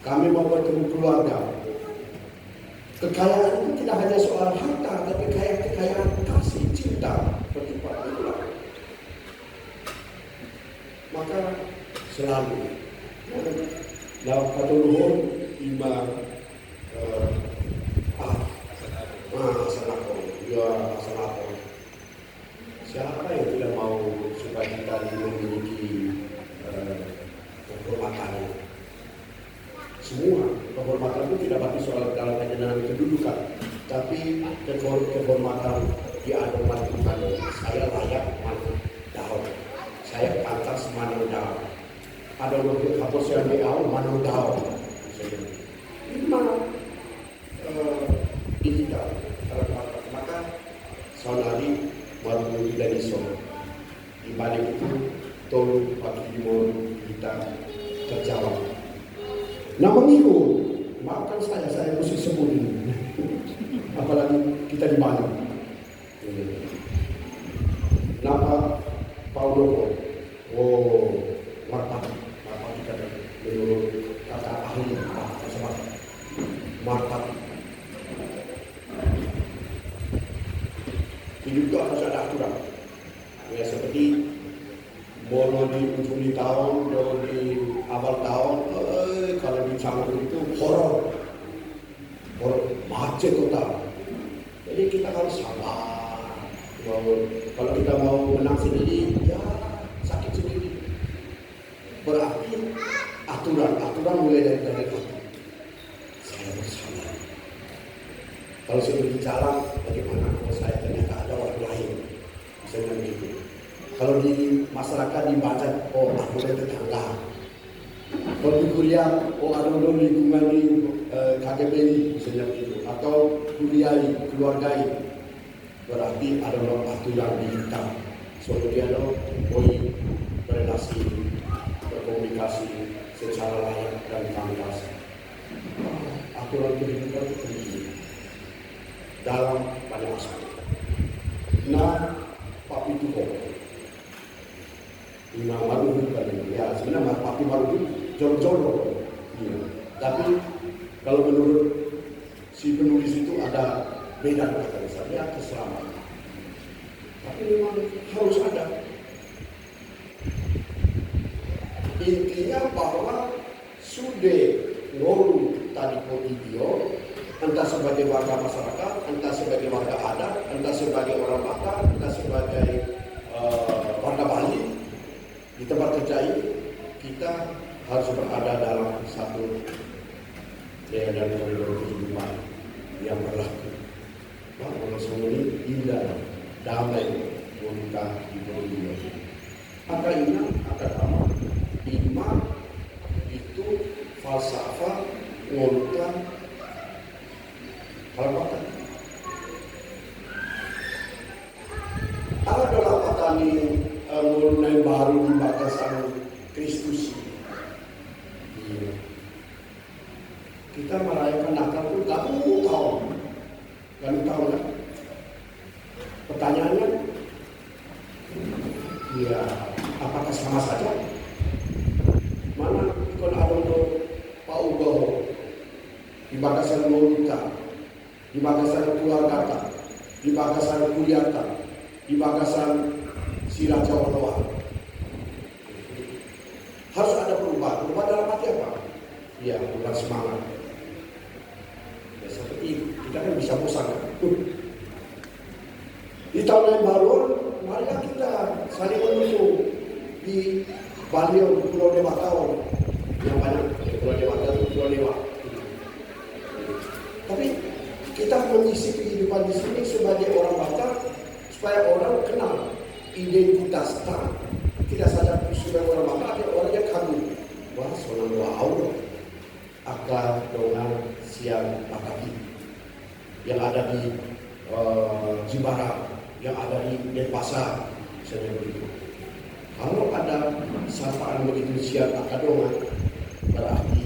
kami mau bertemu keluarga. Kekayaan itu tidak hanya soal harta, tapi kekayaan kasih, cinta, berlimpah itulah. Maka selalu dalam patuluhur ima asalapo. Siapa yang tidak mau supaya kita memiliki kehormatan? Semua kehormatan itu tidak berarti soal dalam kaitan kedudukan, tapi kehormatan diadukan Tuhan. Saya layak manut daun, saya pantas manut daun. Ada waktu hapus yang diau manut daun. Ini mana digital maka saudari baru tidak diso. Di balik itu tolong pagi dimon kita terjawab. Nah mengikut, maafkan saya mesti sebut ini. Apalagi kita di Bali. Napa Paulo, martabat kita menurut kata ahli martabat. Hidup itu harus ada aturan. Ya seperti bono di ujung di tahun, di awal tahun, kalau di campur Kalau kita mau menang sendiri, ya sakit sendiri. Berarti aturan mulai dari hati. Saya bersalah. Kalau saya berbicara, bagaimana kalau saya ternyata ada orang lain, misalnya begitu. Kalau di masyarakat dibaca, oh aku dari tetangga. Kalau di kuliah, oh ada lingkungan di KGBI, misalnya begitu. Atau kuliahi, keluargai. Berarti ada aturan di hitam. Soalnya dia ada berrelasi, berkomunikasi secara layak dan pantas. Aturan kehidupan itu penting dalam banyak aspek. Nah, papi itu kok. Imam Maru kan ya sebenarnya papi Maru itu jor-jor. Iya. Tapi kalau menurut si penulis itu ada beda kata misalnya keselamatan. Tapi memang harus ada. Intinya bahwa sudah ngolu tadi video, entah sebagai warga masyarakat, entah sebagai warga adat, entah sebagai orang Batak, entah sebagai warga Bali, di tempat kerja ini kita harus berada dalam satu daya dan koridor kehidupan yang berlaku. Bahwa semua ini indah, damai, menikah di dunia. Maka ingat akan apa? Iman itu falsafah ngolutan harapan. Ada dalam petani mulai baru di batasan Kristus. Iya. Kita merayakan Natal itu kamu tahu kan? Pertanyaannya, ya apakah sama saja? Mana ikon adongo Pak Ugoho di batasan Moluka, di batasan keluarga, di batasan kuliah, di batasan Siraja Oloa. Harus ada perubahan. Perubahan dalam arti apa? Ya, perubahan semangat. Ya, seperti kita kan bisa bosan. Di tahun yang baru, mari kita saling mendukung di Bali, Pulau Dewata, yang banyak Pulau Dewata itu Pulau Dewa. Tapi kita mengisi kehidupan di sini sebagai orang Batak supaya orang kenal identitas kita. Tidak saja sebagai orang Batak, orang yang kagum. Wah, sonang wow, akar dengan siang Bataki yang ada di Jimbaran, yang ada di Denpasar, misalnya begitu. Kalau ada sapaan begitu siang akadongan, berarti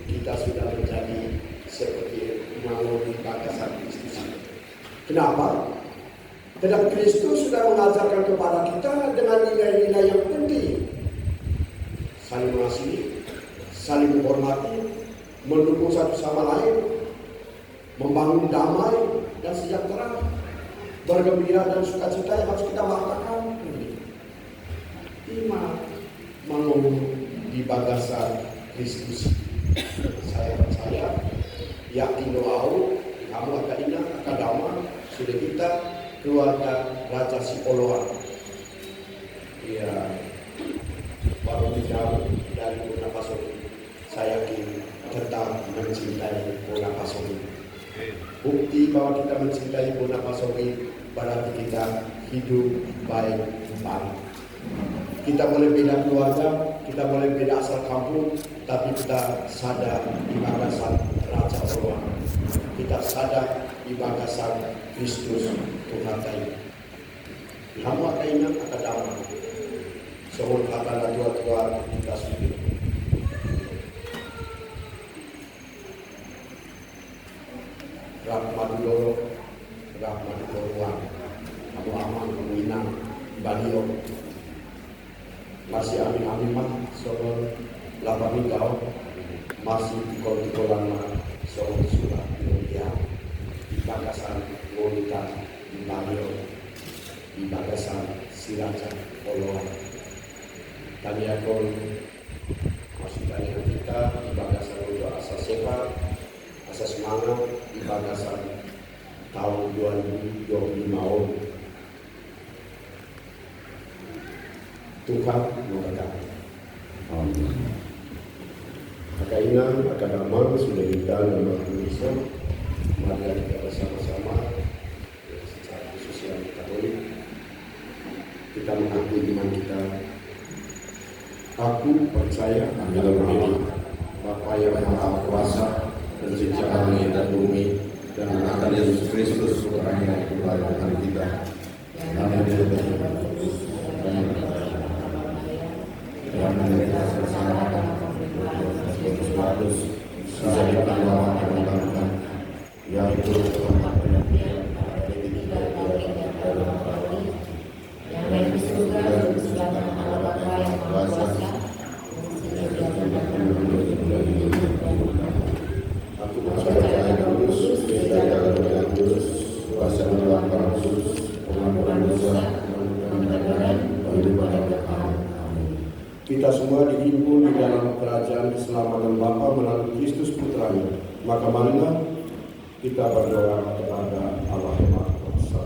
kita sudah menjadi seperti melalui batasan Kristus. Kenapa? Karena Kristus sudah mengajarkan kepada kita dengan nilai-nilai yang penting. Saling mengasihi, saling menghormati, mendukung satu sama lain, membangun damai dan sejahtera, bergembira dan sukacita yang harus kita melakukan. Iman menunggu di bagasan Kristus. Saya percaya, yakin doa, kamu akan ingat, akan damai, sudah kita keluarga Raja Sipoloan. Ya, baru dijauh dari Bona Pasogi. Saya yakin tetap mencintai Bona Pasogi. Bukti bahwa kita mencintai Bona Pasogi berarti kita hidup baik-baik. Kita boleh beda keluarga, kita boleh beda asal kampung, tapi kita sadar di bagasan Raja Allah. Kita sadar di bagasan Kristus Tuhan kita. Kamu akan ingat akan damai. Semua kata tua-tua kita sendiri. Rahmatullah, Rahmatullah, Abu Aman, Minang, Balio. Masih amin-amin mah, soal lapang kau masih tikol-tikolan mah, soal surat mulia di bagasan Monika, di Balio, di bagasan Siraja Oloan. Tanya pun masih tanya kita di bagasan untuk asas sehat, asas semangat di bagasan tahun 2025. Tuhan memberkati. Amin. Kainan akan aman sudah kita dalam Indonesia. Mari kita bersama-sama secara khusus yang Katolik kita mengakui iman kita. Aku percaya dalam diri Bapa yang Maha Kuasa, pencipta langit dan bumi, dan akan Yesus Kristus Putra-Nya yang Tuhan kita. Amin. Dan mereka bersama harus menjadi pahlawan yang melakukan yaitu yang di surga disediakan Allah Bapa yang kuasa. Aku percaya dalam Yesus, dijaga dengan Yesus, kuasa melawan Yesus, pengampunan dosa, dan kehidupan yang kekal. Kita semua dihimpun di dalam kerajaan keselamatan Bapa melalui Kristus Putra-Nya. Maka marilah kita berdoa kepada Allah yang Maha Kuasa.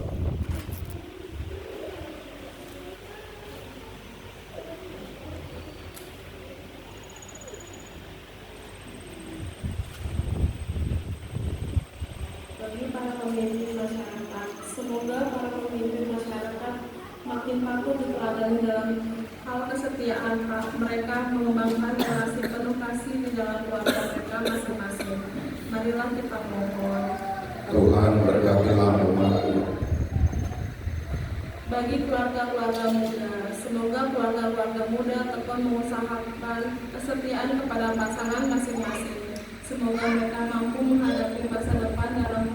Bagi para pemimpin masyarakat, semoga para pemimpin masyarakat makin patuh diteladani dalam hal kesetiaan mereka, mengembangkan relasi penuh kasih di dalam keluarga mereka masing-masing. Marilah kita mohon. Tuhan berkatilah umat-Mu. Bagi keluarga-keluarga muda, semoga keluarga-keluarga muda tekun mengusahakan kesetiaan kepada pasangan masing-masing. Semoga mereka mampu menghadapi masa depan dalam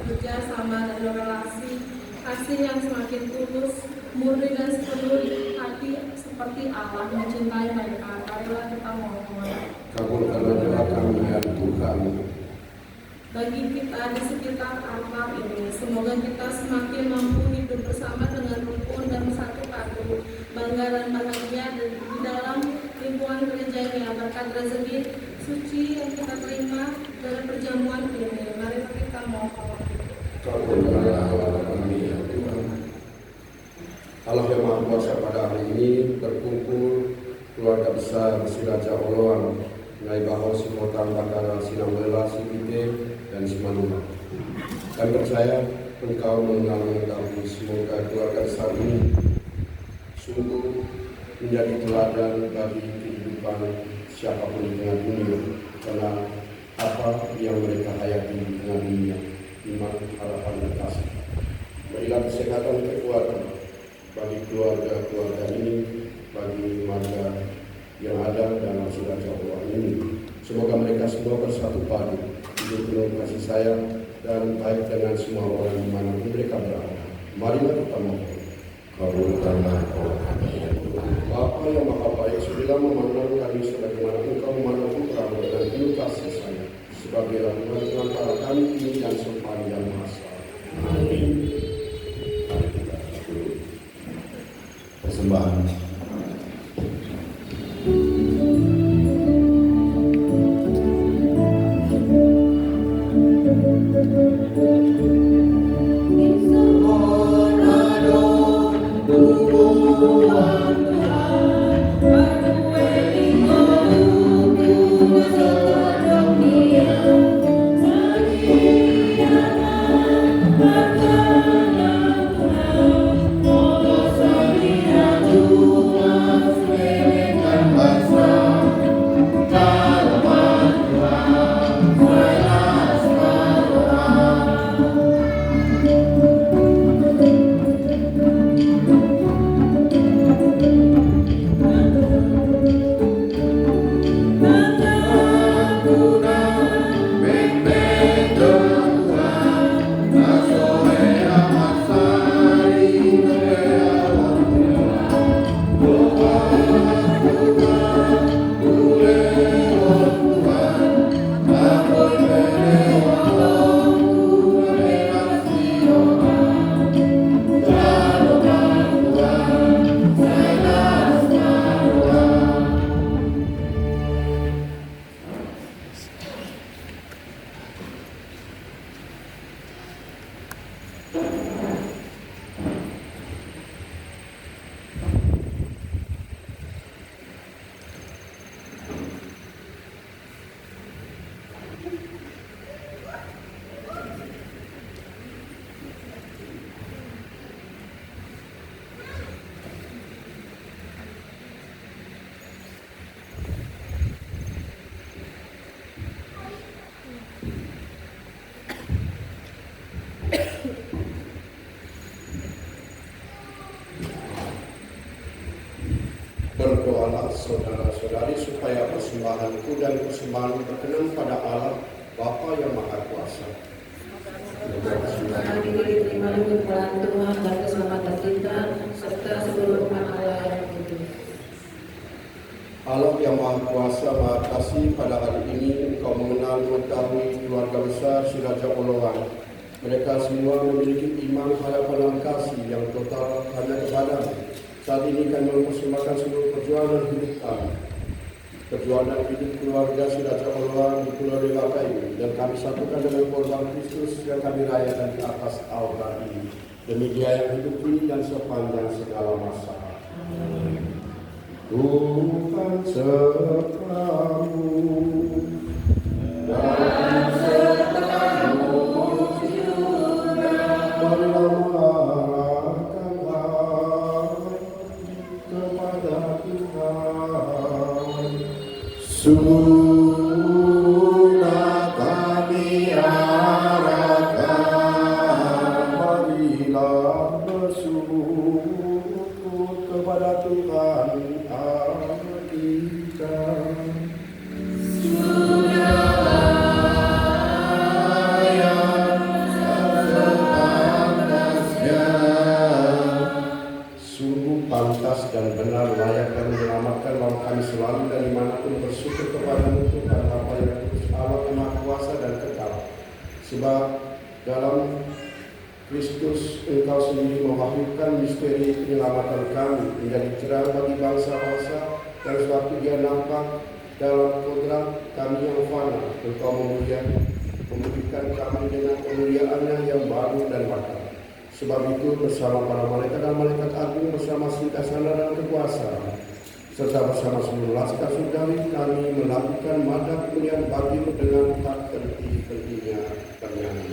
kerja sama dan relasi kasih yang semakin tulus, murni dan sepenuh hati seperti Allah mencintai mereka. Marilah kita mohon. Kabulkanlah doa kami ya Tuhan. Bagi kita di sekitar altar ini, semoga kita semakin mampu hidup bersama dengan rukun dan satu padu, bangga dan bahagia di dalam lingkungan gereja ini. Berkat rezeki suci yang kita terima dari perjamuan ini, mari kita mohon. Kabulkanlah doa kami ya Tuhan. Allah yang Maha Kuasa, pada hari ini berkumpul keluarga besar si Raja Oloan, Nai Baho Simotang Bakara Sinambela Sipite dan Simanula. Kami percaya Engkau mengetahui semoga keluarga besar ini sungguh menjadi teladan bagi kehidupan siapapun di tengah dunia, karena apa yang mereka hayati di tengah dunia, iman, harapan, dan kasih. Berilah kesehatan kekuatan bagi keluarga-keluarga ini, bagi warga yang ada dalam si Raja Allah ini. Semoga mereka semua bersatu padu, hidup penuh kasih sayang dan baik dengan semua orang di mana mereka berada. Marilah kita mohon. Kabulkanlah doa kami ya Tuhan. Bapa yang Maha Baik, sudah memandang kami sebagaimana Engkau memandang Putra-Mu dengan penuh kasih sayang, sebagai rahmat antara kami ini dan sepanjang masa. Amin. Mari kita dulu persembahan. Tuhan berdoalah saudara-saudari supaya persembahanku dan persembahan berkenan pada Allah Bapa yang Maha Kuasa. Semoga kita diterima dengan Tuhan dan keselamatan kita serta seluruh umat Allah yang kudus. Allah yang Maha Kuasa, Maha Kasih, pada hari ini Engkau mengenal mengetahui keluarga besar si Raja Oloan. Mereka semua memiliki iman, harapan dan kasih yang total hanya kepada-Mu. Saat ini kami mempersembahkan seluruh perjuangan hidup kami, perjuangan hidup keluarga si Raja Oloan di Pulau Dewata ini, dan kami satukan dengan korban Kristus yang kami rayakan di atas altar ini, demi Dia yang hidup ini dan sepanjang segala masa. Tuhan sertamu dan sertamu juga, marilah marahkanlah kepada Tuhan. Sudah kami arahkan, marilah bersyukur kepada Tuhan Allah kita. Sungguh pantas dan benar, layak dan menyelamatkan bahwa kami selalu dan dimanapun bersyukur kepada-Mu Tuhan Bapa yang kudus, Allah yang Maha Kuasa dan kekal. Sebab dalam Kristus Engkau sendiri mewahyukan misteri penyelamatan kami menjadi cerah bagi bangsa-bangsa, dan sewaktu Dia nampak dalam kodrat kami yang fana, Engkau memulihkan kami dengan kemuliaan-Nya yang baru dan bakal. Sebab itu bersama para malaikat dan malaikat agung, bersama singgasana dan kekuasaan, serta bersama seluruh laskar surgawi, kami melakukan madhab kemuliaan bagi-Mu dengan tak henti-hentinya bernyanyi.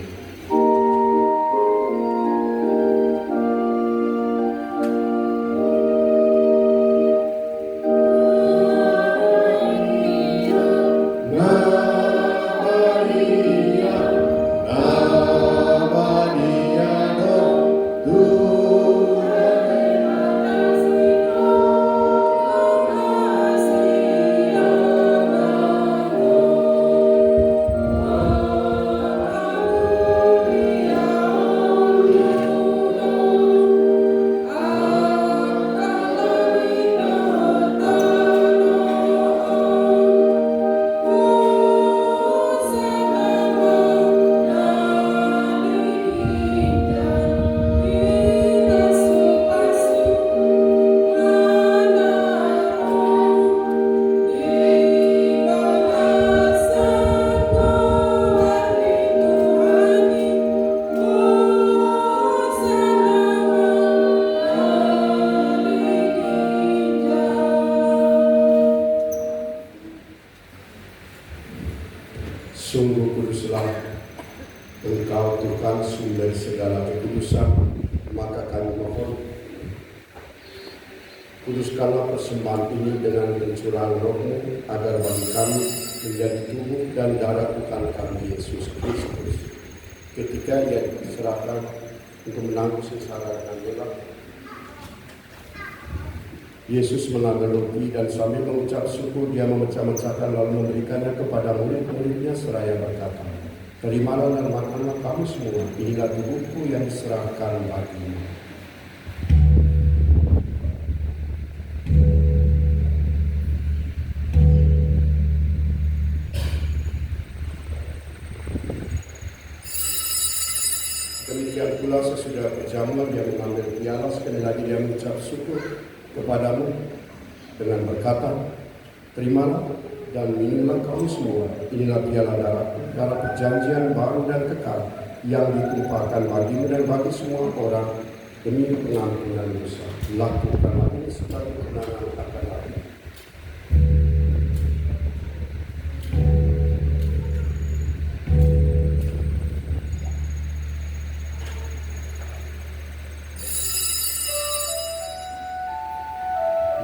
Sungguh kuduslah Engkau Tuhan, sumber segala kekudusan, maka kami mohon, kuduskanlah persembahan ini dengan pencurahan Roh-Mu, agar bagi kami menjadi tubuh dan darah Tuhan kami Yesus Kristus. Ketika Ia diserahkan untuk menanggung sengsara dan gelap, Yesus mengambil roti dan sambil mengucap syukur, Dia memecah-mecahkan lalu memberikannya kepada murid-muridnya seraya berkata, "Terimalah dan makanlah kamu semua, inilah tubuhku yang diserahkan bagimu." Demikian pula sesudah perjamuan Dia mengambil piala, sekali lagi Dia mengucap syukur kepadamu dengan berkata, "Terimalah dan minumlah kamu semua, inilah piala darahku, darah perjanjian baru dan kekal, yang ditumpahkan bagimu dan bagi semua orang demi pengampunan dosa. Lakukanlah ini sebagai kenangan akan aku."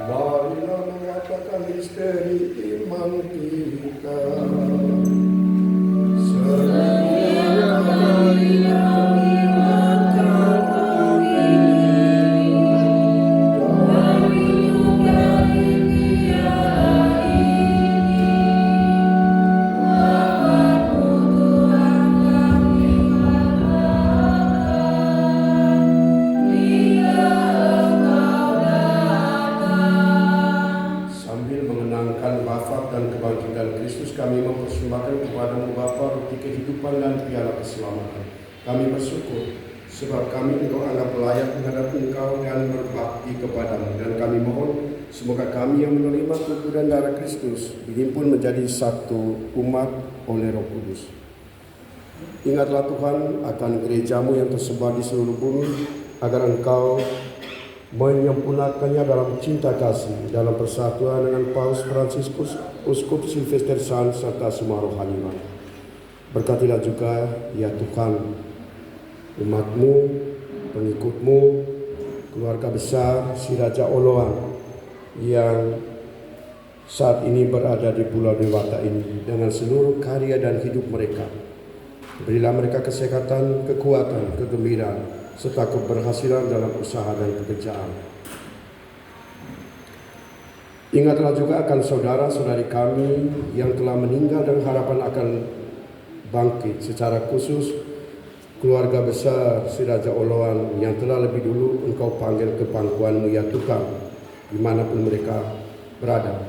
Marilah mengatakan misteri iman kita. Setiap kali kami makan roti ini, kami juga kami mempersembahkan kepadamu Bapa roti kehidupan dan piala keselamatan. Kami bersyukur sebab kami Engkau anggap layak menghadap Engkau dan berbakti kepadamu. Dan kami mohon semoga kami yang menerima tubuh dan darah Kristus dihimpun menjadi satu umat oleh Roh Kudus. Ingatlah Tuhan akan gerejamu yang tersebar di seluruh bumi, agar Engkau menyempurnakannya dalam cinta kasih, dalam persatuan dengan Paus Fransiskus, Uskup Silvester San, serta semua rohaniwan. Berkatilah juga, ya Tuhan, umat-Mu, pengikut-Mu, keluarga besar Si Raja Oloan yang saat ini berada di Pulau Dewata ini dengan seluruh karya dan hidup mereka. Berilah mereka kesehatan, kekuatan, kegembiraan, serta keberhasilan dalam usaha dan pekerjaan. Ingatlah juga akan saudara-saudari kami yang telah meninggal dan harapan akan bangkit, secara khusus keluarga besar Si Raja Oloan yang telah lebih dulu Engkau panggil ke pangkuan-Mu, ya Tuhan, dimanapun mereka berada.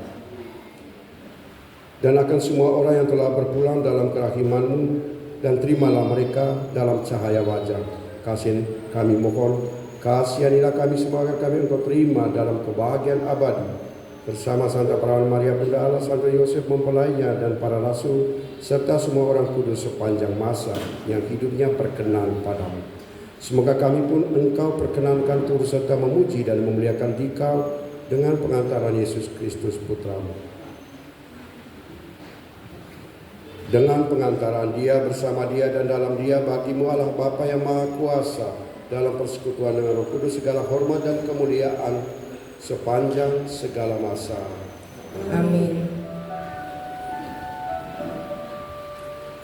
Dan akan semua orang yang telah berpulang dalam kerahiman-Mu, dan terimalah mereka dalam cahaya wajah. Kasih kami mohon, kasihanilah kami semua agar kami Engkau terima dalam kebahagiaan abadi bersama Santa Perawan Maria Bunda Allah, Santo Yosef mempelainya, dan para rasul serta semua orang kudus sepanjang masa yang hidupnya berkenan padamu. Semoga kami pun Engkau perkenankan turut serta memuji dan memuliakan Dikau dengan pengantaran Yesus Kristus Putra-Mu. Dengan pengantaran Dia, bersama Dia, dan dalam Dia, bagi-Mu Allah Bapa yang Maha Kuasa, dalam persekutuan dengan Roh Kudus, segala hormat dan kemuliaan sepanjang segala masa. Amin.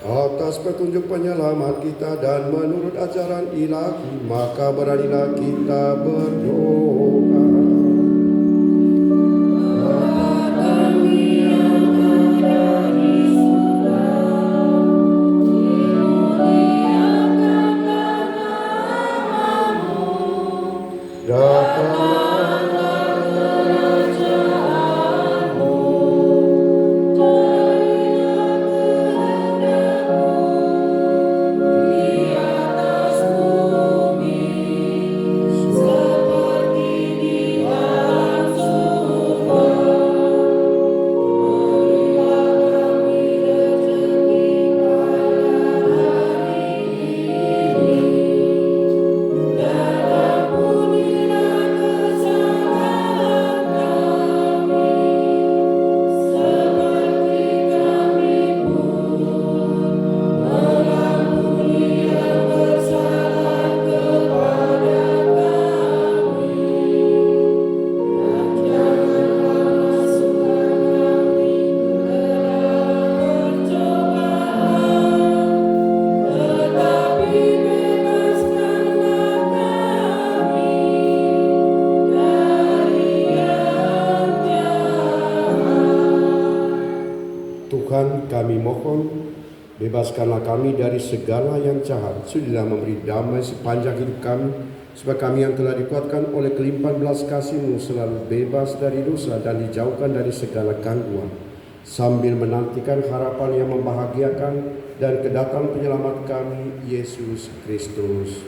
Atas petunjuk penyelamat kita dan menurut ajaran ilahi, maka beranilah kita berdoa. Tuhan, kami mohon, bebaskanlah kami dari segala yang jahat. Sudilah memberi damai sepanjang hidup kami, supaya kami yang telah dikuatkan oleh kelimpahan belas kasih-Mu selalu bebas dari dosa dan dijauhkan dari segala gangguan, sambil menantikan harapan yang membahagiakan dan kedatangan penyelamat kami, Yesus Kristus.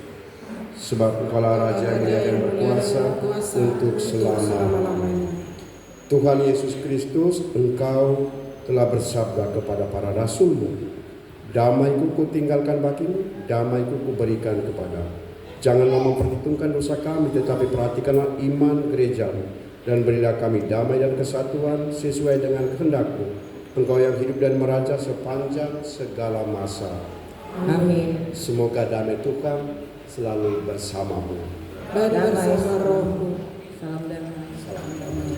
Sebab Engkaulah Raja yang mulia dan berkuasa untuk selama-lamanya. Tuhan Yesus Kristus, Engkau telah bersabda kepada para rasul-Mu, damai-Ku Kutinggalkan bagimu, damai-Ku Kuberikan kepadamu. Janganlah memperhitungkan dosa kami, tetapi perhatikanlah iman gereja-Mu, dan berilah kami damai dan kesatuan sesuai dengan kehendak-Mu, Engkau yang hidup dan meraja sepanjang segala masa. Amin. Semoga damai Tuhan selalu bersamamu. Dan bersama rohmu. Salam damai. Salam damai.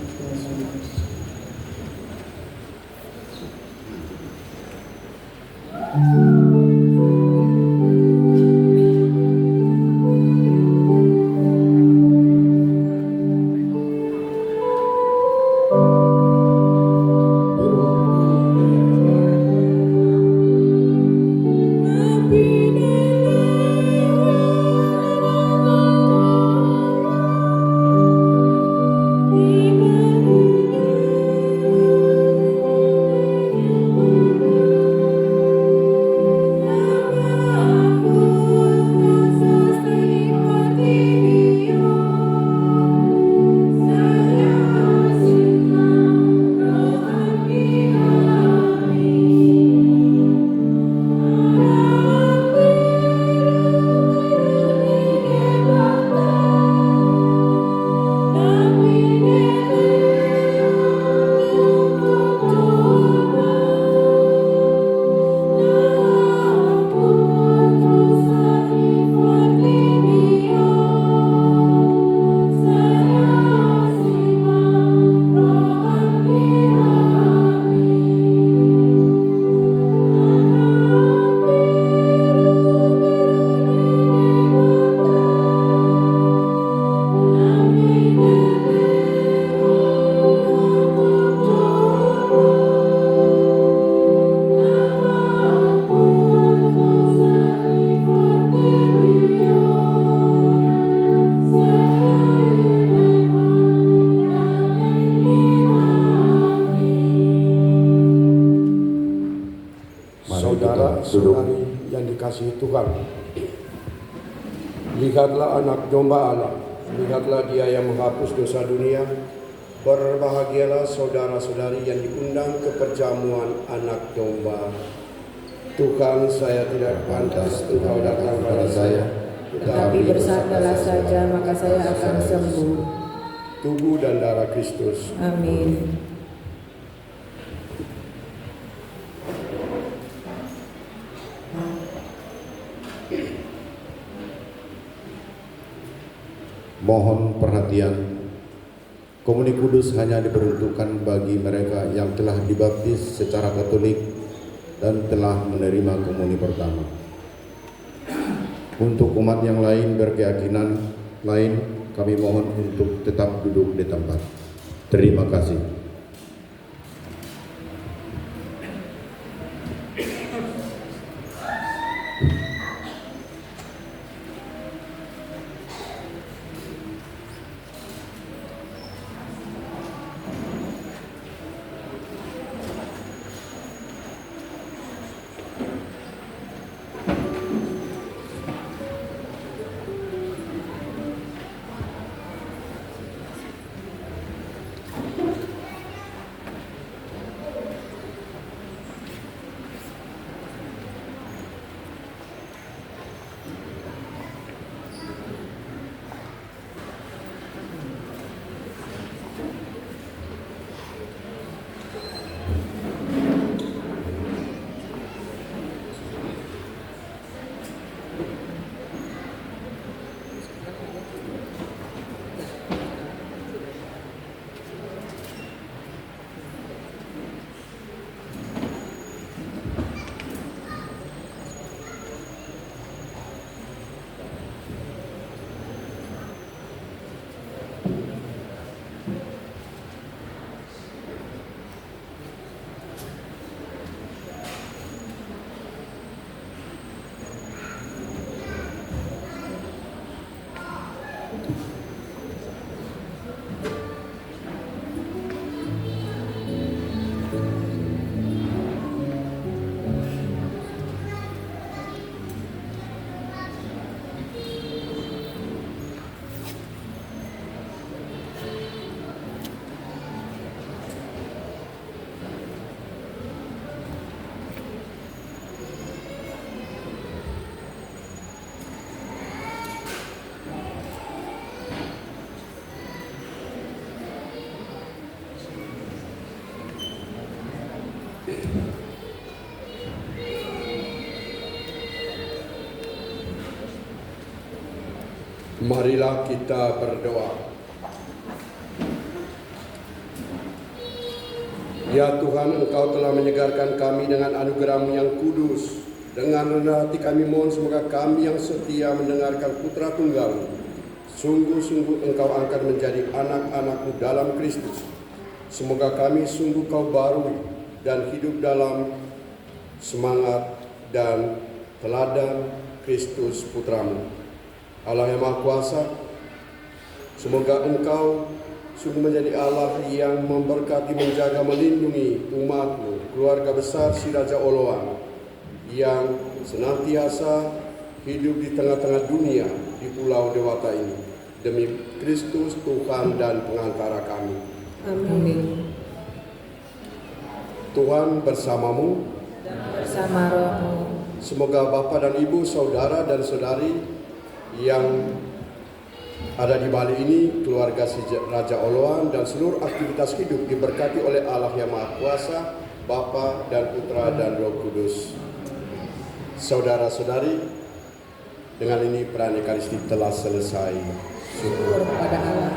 Mari Saudara-saudari yang dikasihi Tuhan, lihatlah anak domba Allah, lihatlah Dia yang menghapus dosa dunia. Berbahagialah saudara-saudari yang diundang ke perjamuan anak domba. Tuhan, saya tidak pantas Engkau datang kepada saya, Tetapi bersabdalah saja, maka saya akan sembuh. Tubuh dan darah Kristus. Amin. Mohon perhatian, komuni kudus hanya diperuntukkan bagi mereka yang telah dibaptis secara Katolik dan telah menerima komuni pertama. Untuk umat yang lain berkeyakinan lain, kami mohon untuk tetap duduk di tempat. Terima kasih. Marilah kita berdoa. Ya Tuhan, Engkau telah menyegarkan kami dengan anugerah-Mu yang kudus. Dengan rendah hati kami mohon semoga kami yang setia mendengarkan Putra Tunggal, sungguh-sungguh Engkau angkat menjadi anak-anak-Mu dalam Kristus. Semoga kami sungguh Kau barui dan hidup dalam semangat dan teladan Kristus Putra-Mu. Allah yang Maha Kuasa, semoga Engkau sungguh menjadi Allah yang memberkati, menjaga, melindungi umat-Mu, keluarga besar Si Raja Oloan, yang senantiasa hidup di tengah-tengah dunia di Pulau Dewata ini. Demi Kristus Tuhan dan pengantara kami. Amin. Tuhan bersamamu. Bersama rohmu. Semoga Bapak dan Ibu, saudara dan saudari yang ada di Bali ini, keluarga Si Raja Oloan dan seluruh aktivitas hidup diberkati oleh Allah yang Maha Kuasa, Bapa dan Putra dan Roh Kudus. Saudara-saudari, dengan ini perayaan Ekaristi telah selesai. Syukur kepada Allah.